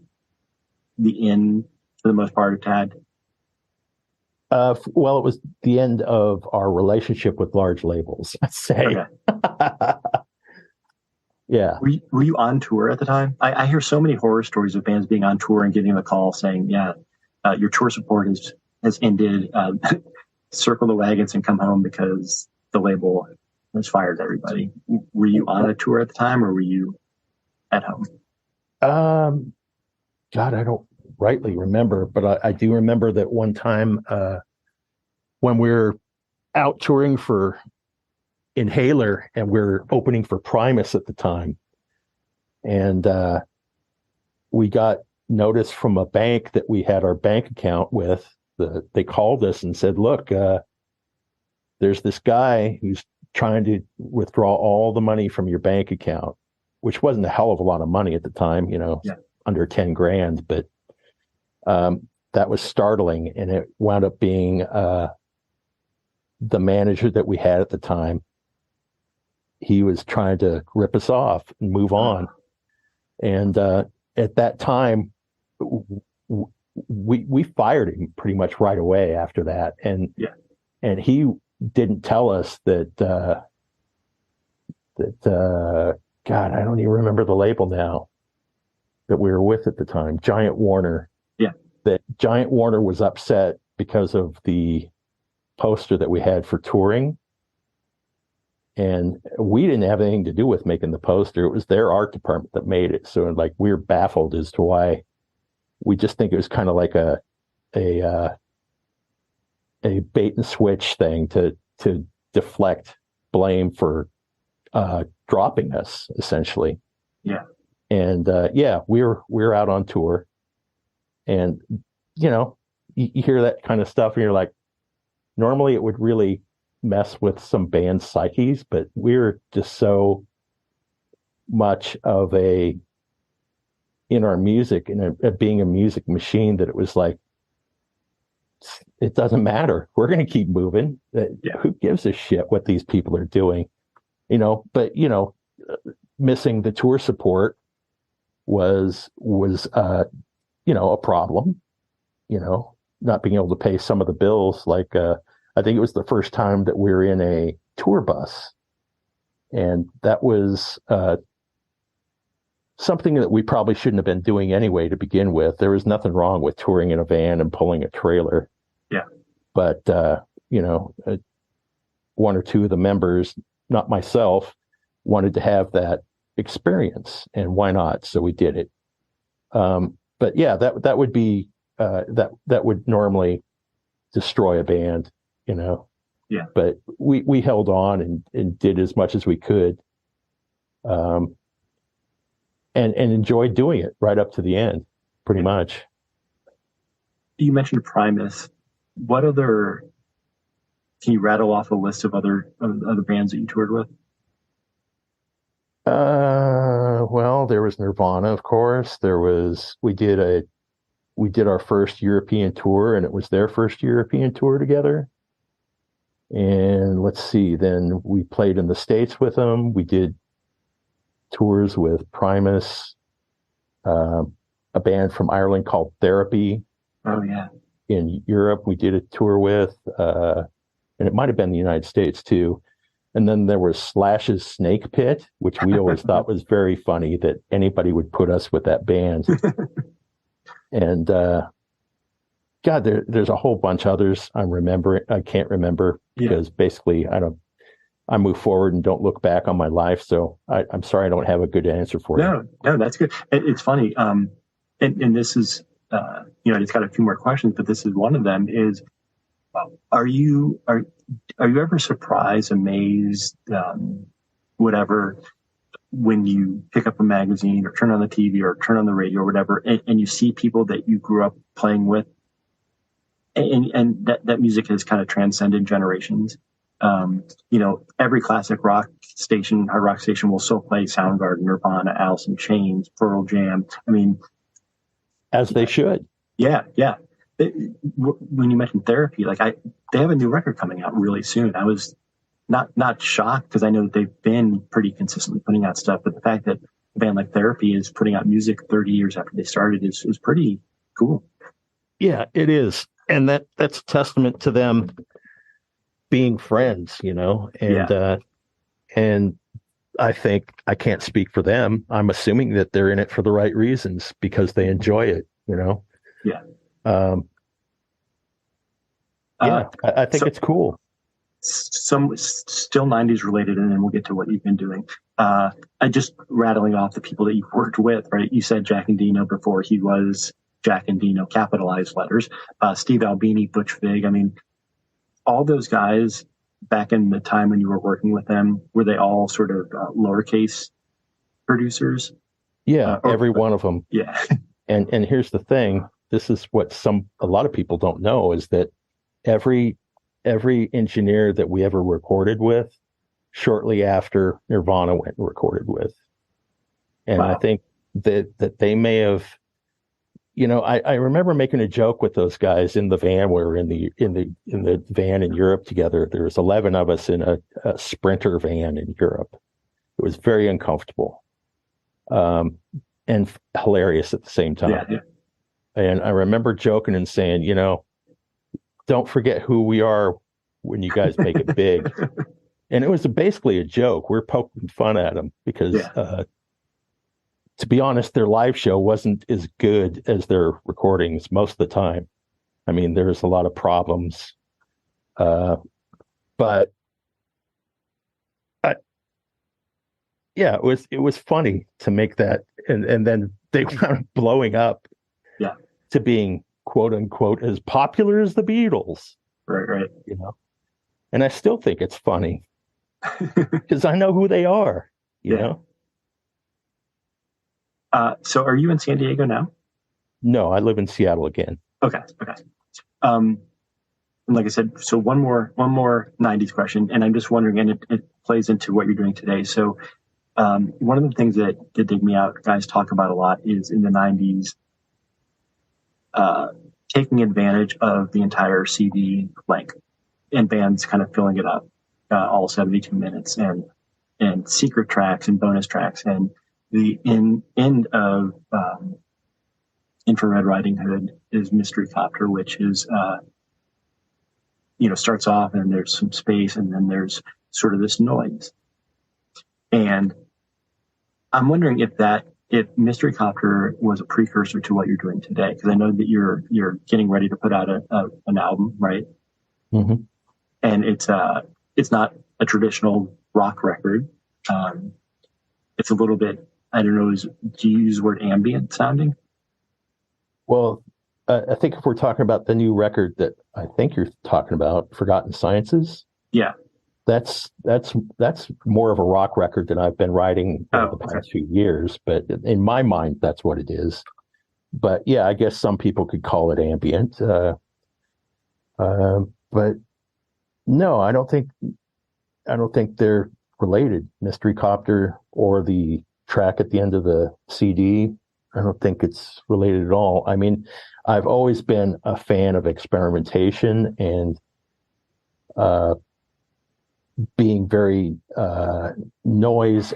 the end for the most part of Tad. Well, it was the end of our relationship with large labels, I'd say. Okay. Yeah. Were you on tour at the time? I hear so many horror stories of bands being on tour and getting a call saying, your tour support has ended. Circle the wagons and come home because the label has fired everybody. Were you on a tour at the time, or were you at home? God, I don't rightly remember, but I do remember that one time when we were out touring for Inhaler, and we were opening for Primus at the time, and we got notice from a bank that we had our bank account with. They called us and said, look, there's this guy who's trying to withdraw all the money from your bank account, which wasn't a hell of a lot of money at the time, under 10 grand, but that was startling. And it wound up being the manager that we had at the time. He was trying to rip us off and move on. And at that time, we fired him pretty much right away after that. And he didn't tell us that God, I don't even remember the label now that we were with at the time, Giant Warner. Yeah. That Giant Warner was upset because of the poster that we had for touring. And we didn't have anything to do with making the poster. It was their art department that made it. So like, we were baffled as to why. We just think it was kind of like a bait and switch thing to deflect blame for dropping us, essentially. Yeah. And we're out on tour, and you hear that kind of stuff, and you're like, normally it would really mess with some band psyches, but we're just so much of in our music and being a music machine that it was like, it doesn't matter. We're going to keep moving. Who gives a shit what these people are doing? But missing the tour support was a problem. Not being able to pay some of the bills. Like I think it was the first time that we were in a tour bus, and that was something that we probably shouldn't have been doing anyway to begin with. There was nothing wrong with touring in a van and pulling a trailer. Yeah. But, one or two of the members, not myself, wanted to have that experience, and why not? So we did it. But yeah, that would be, that would normally destroy a band, Yeah. But we held on and did as much as we could. And enjoyed doing it right up to the end, pretty much. You mentioned Primus. What other? Can you rattle off a list of other bands that you toured with? Well, there was Nirvana, of course. We did our first European tour, and it was their first European tour together. And let's see, then we played in the States with them. We did tours with Primus, a band from Ireland called Therapy. Oh yeah. In Europe, we did a tour with, and it might have been the United States too. And then there was Slash's Snake Pit, which we always thought was very funny that anybody would put us with that band. And God, there's a whole bunch others I can't remember because basically I move forward and don't look back on my life. So I'm sorry I don't have a good answer for you. No, that's good. It's funny. And this is, it's got a few more questions, but this is one of them is, are you ever surprised, amazed, whatever, when you pick up a magazine or turn on the TV or turn on the radio or whatever, and you see people that you grew up playing with, and that music has kind of transcended generations. Every classic rock station, hard rock station will still play Soundgarden, Nirvana, Alice in Chains, Pearl Jam. I mean, as they should. Yeah. When you mentioned Therapy, they have a new record coming out really soon. I was not shocked because I know that they've been pretty consistently putting out stuff, but the fact that a band like Therapy is putting out music 30 years after they started is pretty cool. Yeah, it is. And that's a testament to them being friends, and I think I can't speak for them. I'm assuming that they're in it for the right reasons because they enjoy it, Yeah. I think it's cool. Some still 90s related, and then we'll get to what you've been doing. I just rattling off the people that you've worked with, right? You said Jack Endino before. He was Jack Endino, capitalized letters. Steve Albini, Butch Vig. I mean, all those guys back in the time when you were working with them, were they all sort of lowercase producers? Yeah, every one of them. Yeah. And here's the thing. This is what a lot of people don't know is that every engineer that we ever recorded with, shortly after Nirvana went and recorded with. And wow. I think that they may have, I remember making a joke with those guys in the van. We were in the van in Europe together. There was 11 of us in a Sprinter van in Europe. It was very uncomfortable, and hilarious at the same time. Yeah. And I remember joking and saying, don't forget who we are when you guys make it big. And it was basically a joke. We're poking fun at them because, to be honest, their live show wasn't as good as their recordings most of the time. I mean, there's a lot of problems. But it was funny to make that. And then they wound blowing up to being quote unquote as popular as the Beatles. Right. And I still think it's funny because I know who they are, you know? So are you in San Diego now? No, I live in Seattle again. Okay. And like I said, so one more 90s question, and I'm just wondering, and it plays into what you're doing today. So one of the things that did dig me out, guys talk about a lot, is in the 90s, taking advantage of the entire CD length and bands kind of filling it up, all 72 minutes, and secret tracks and bonus tracks. And the end of Infrared Riding Hood is Mystery Copter, which is, starts off and there's some space and then there's sort of this noise. And I'm wondering if Mystery Copter was a precursor to what you're doing today, because I know that you're getting ready to put out an album, right? Mm-hmm. And it's not a traditional rock record. It's a little bit, I don't know, do you use the word ambient sounding? Well, I think if we're talking about the new record that I think you're talking about, Forgotten Sciences. Yeah. That's more of a rock record than I've been writing over the past few years. But in my mind, that's what it is. But yeah, I guess some people could call it ambient. But no, I don't think they're related. Mystery Copter or the track at the end of the CD, I don't think it's related at all. I mean, I've always been a fan of experimentation and being very noise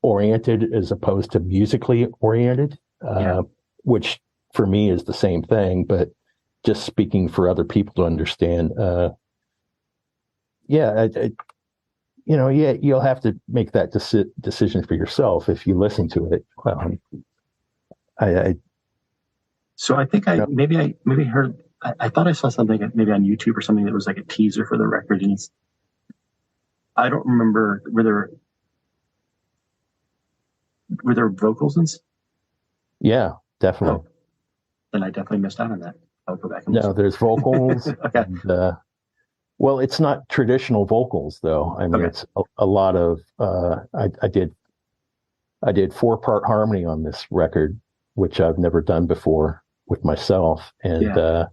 oriented as opposed to musically oriented, which for me is the same thing, but just speaking for other people to understand. You'll have to make that decision for yourself if you listen to it. So I think I heard. I thought I saw something maybe on YouTube or something that was like a teaser for the record, and I don't remember were there vocals and. Yeah, definitely. Oh, then I definitely missed out on that. I'll go back and listen. No, there's vocals. Okay. And, well, it's not traditional vocals though. I mean, it's a lot of. I did 4-part harmony on this record, which I've never done before with myself, and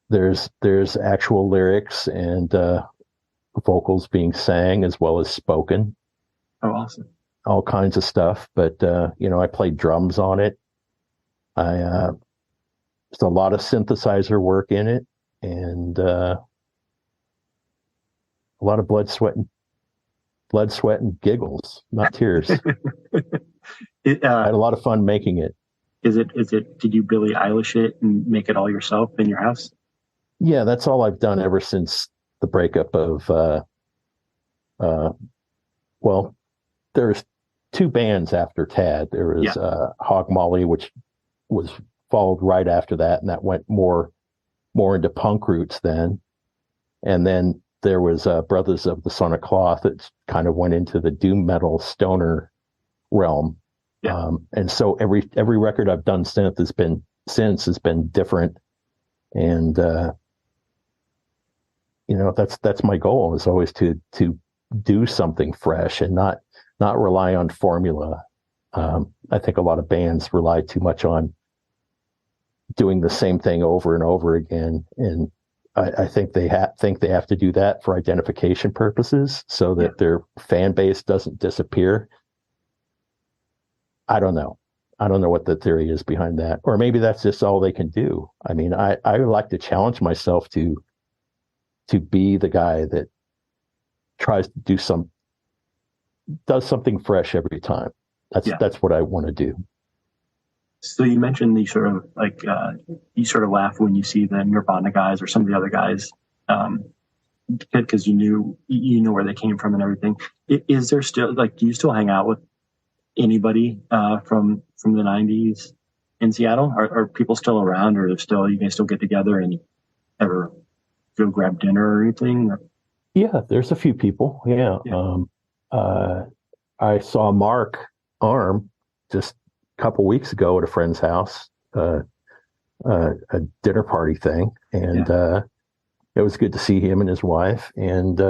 there's actual lyrics and vocals being sang as well as spoken. Oh, awesome! All kinds of stuff, but I played drums on it. There's a lot of synthesizer work in it, and a lot of blood, sweat, and giggles, not tears. I had a lot of fun making it. Is it? Did you Billie Eilish it and make it all yourself in your house? Yeah, that's all I've done ever since the breakup of. Well, there's 2 bands after Tad. There was Hog Molly, which was followed right after that, and that went more into punk roots then, and then there was Brothers of the Sonic Cloth that kind of went into the doom metal stoner realm. Yeah. And so every record I've done since has been different. And, that's my goal, is always to do something fresh and not rely on formula. I think a lot of bands rely too much on doing the same thing over and over again. And I think they have to do that for identification purposes so that their fan base doesn't disappear. I don't know what the theory is behind that, or maybe that's just all they can do. I mean, I would like to challenge myself to be the guy that tries to does something fresh every time. That's what I want to do. So you mentioned the sort of like you sort of laugh when you see the Nirvana guys or some of the other guys, because you knew where they came from and everything. Is there still, like, do you still hang out with anybody from the 90s in Seattle? Are people still around, or you guys still get together and ever go grab dinner or anything? Yeah, there's a few people. Yeah. I saw Mark Arm just a couple weeks ago at a friend's house, a dinner party thing, and it was good to see him and his wife. And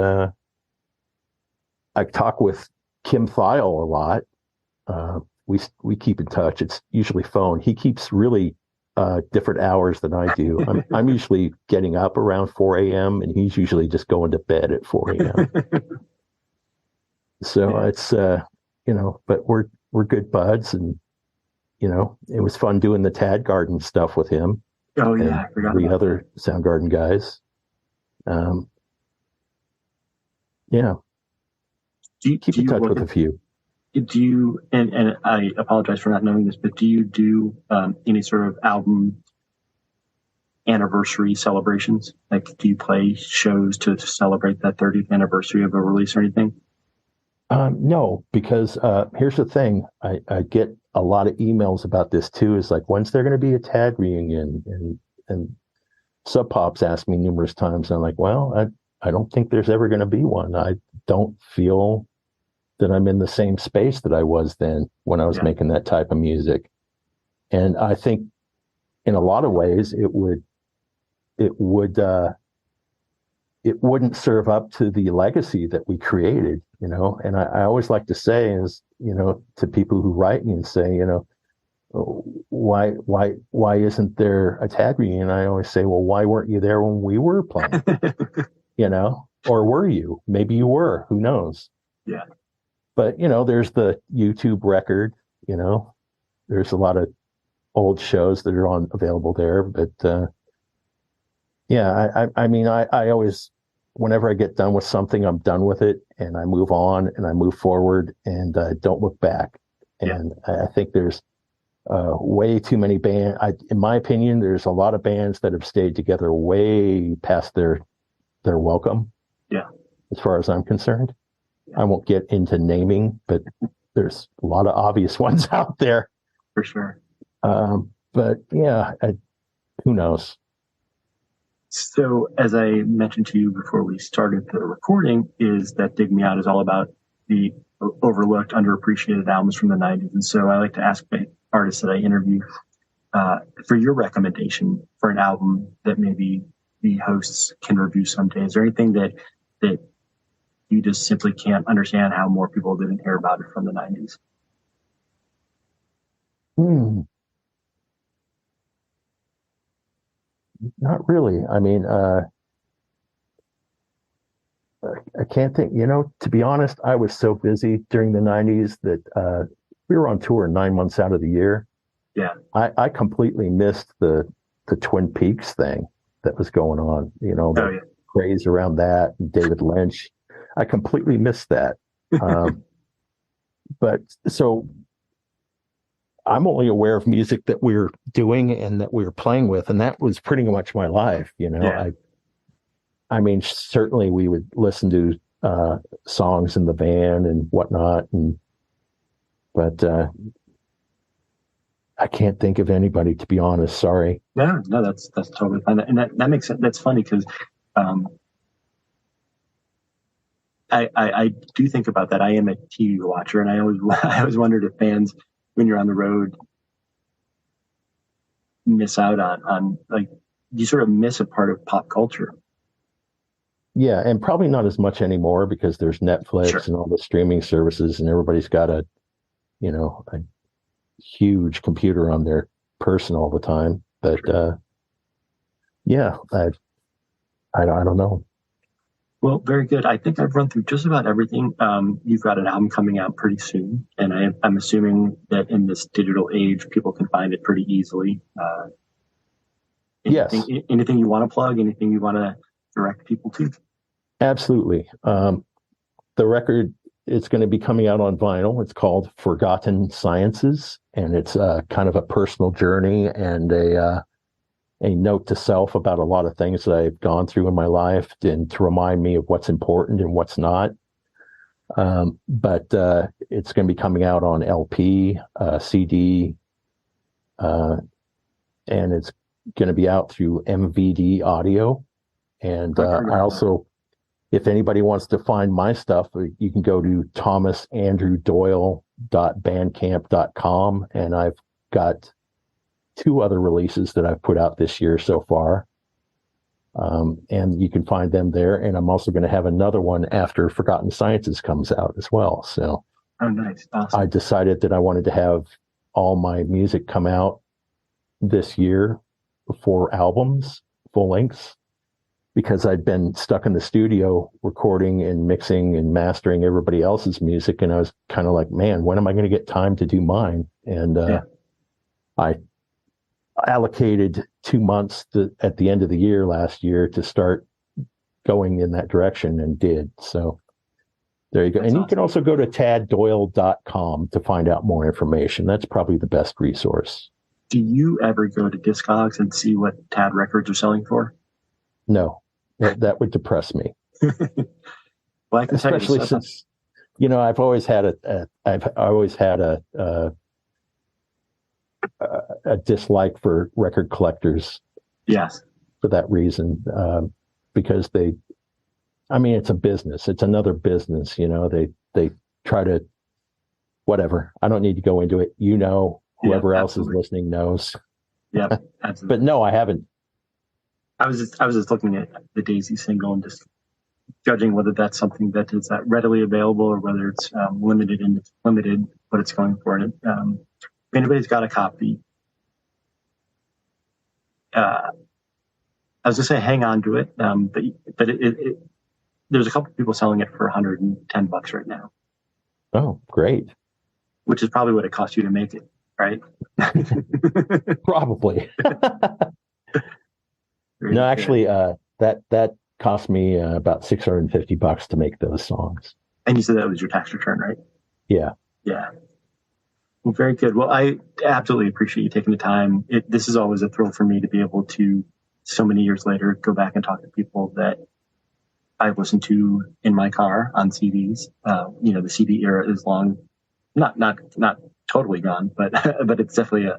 I talk with Kim Thiel a lot. We keep in touch. It's usually phone. He keeps really different hours than I do. I'm usually getting up around 4 a.m. and he's usually just going to bed at 4 a.m. So it's but we're good buds, and it was fun doing the Tad Garden stuff with him. Oh and yeah, I forgot the about other Soundgarden guys. Yeah, keep in touch with a few. Do you, and I apologize for not knowing this, but do you do any sort of album anniversary celebrations? Like, do you play shows to celebrate that 30th anniversary of a release or anything? No, because here's the thing. I get a lot of emails about this too. Is like, when's there going to be a Tad reunion? And SubPop's asked me numerous times. And I'm like, well, I don't think there's ever going to be one. I don't feel that I'm in the same space that I was then when I was making that type of music. And I think in a lot of ways it wouldn't serve up to the legacy that we created, you know. And I always like to say is, you know, to people who write me and say, you know, why isn't there a Tad reunion? I always say, well, why weren't you there when we were playing? You know, or were you? Maybe you were, who knows? Yeah. But, you know, there's the YouTube record, you know, there's a lot of old shows that are available there. But I mean, I always, whenever I get done with something, I'm done with it and I move on and I move forward and don't look back. And I think there's way too many bands. In my opinion, there's a lot of bands that have stayed together way past their welcome. Yeah. As far as I'm concerned. I won't get into naming, but there's a lot of obvious ones out there. For sure. But yeah, who knows? So as I mentioned to you before we started the recording, is that Dig Me Out is all about the overlooked, underappreciated albums from the 90s. And so I like to ask the artists that I interview for your recommendation for an album that maybe the hosts can review someday. Is there anything that you just simply can't understand how more people didn't hear about it from the 90s? Not really. I mean, I can't think, you know, to be honest, I was so busy during the 90s that we were on tour 9 months out of the year. Yeah. I completely missed the Twin Peaks thing that was going on, you know, the craze around that, and David Lynch. I completely missed that. But so I'm only aware of music that we're doing and that we were playing with, and that was pretty much my life, you know. Yeah. I mean, certainly we would listen to songs in the van and whatnot, but I can't think of anybody, to be honest. Sorry. No, that's totally fine, and that makes sense. That's funny because I do think about that. I am a TV watcher, and I always wondered if fans, when you're on the road, miss out on like, you sort of miss a part of pop culture. Yeah, and probably not as much anymore because there's Netflix and all the streaming services, and everybody's got a huge computer on their person all the time. But yeah, I don't know. Well, very good. I think I've run through just about everything. You've got an album coming out pretty soon, and I'm assuming that in this digital age, people can find it pretty easily. Anything you want to plug? Anything you want to direct people to? Absolutely. The record is going to be coming out on vinyl. It's called Forgotten Sciences, and it's kind of a personal journey and a note to self about a lot of things that I've gone through in my life and to remind me of what's important and what's not. But it's going to be coming out on LP, CD, and it's going to be out through MVD Audio. And I also, if anybody wants to find my stuff, you can go to thomasandrewdoyle.bandcamp.com, and I've got 2 other releases that I've put out this year so far. And you can find them there. And I'm also going to have another one after Forgotten Sciences comes out as well. So nice. Awesome. I decided that I wanted to have all my music come out this year, 4 albums, full lengths, because I'd been stuck in the studio recording and mixing and mastering everybody else's music. And I was kind of like, man, when am I going to get time to do mine? And allocated 2 months at the end of the year last year to start going in that direction, and did. So there you go. That's and awesome. You can also go to taddoyle.com to find out more information. That's probably the best resource. Do you ever go to Discogs and see what Tad records are selling for? No, that would depress me. Well, I can tell you Especially this, since, I've always had a dislike for record collectors yes. for that reason, because it's a business. It's another business. They try to, whatever. I don't need to go into it. Whoever else is listening knows. Yeah, absolutely. But no, I haven't. I was just looking at the Daisy single and just judging whether that's something that is readily available or whether it's limited what it's going for. And if anybody's got a copy, I was gonna say hang on to it, but there's a couple people selling it for $110 right now. Oh, great! Which is probably what it cost you to make it, right? Probably. No, actually, that cost me about $650 to make those songs. And you said that was your tax return, right? Yeah. Yeah. Well, very good. Well, I absolutely appreciate you taking the time. This is always a thrill for me to be able to, so many years later, go back and talk to people that I've listened to in my car on CDs. The CD era is long, not totally gone, but it's definitely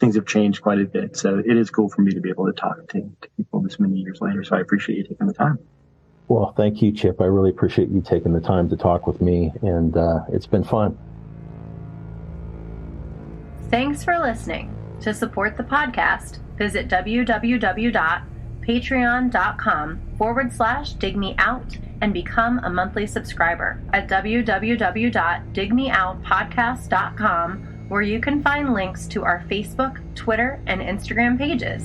things have changed quite a bit. So it is cool for me to be able to talk to people this many years later. So I appreciate you taking the time. Well, thank you, Chip. I really appreciate you taking the time to talk with me, and it's been fun. Thanks for listening. To support the podcast, visit www.patreon.com/digmeout and become a monthly subscriber at www.digmeoutpodcast.com, where you can find links to our Facebook, Twitter, and Instagram pages.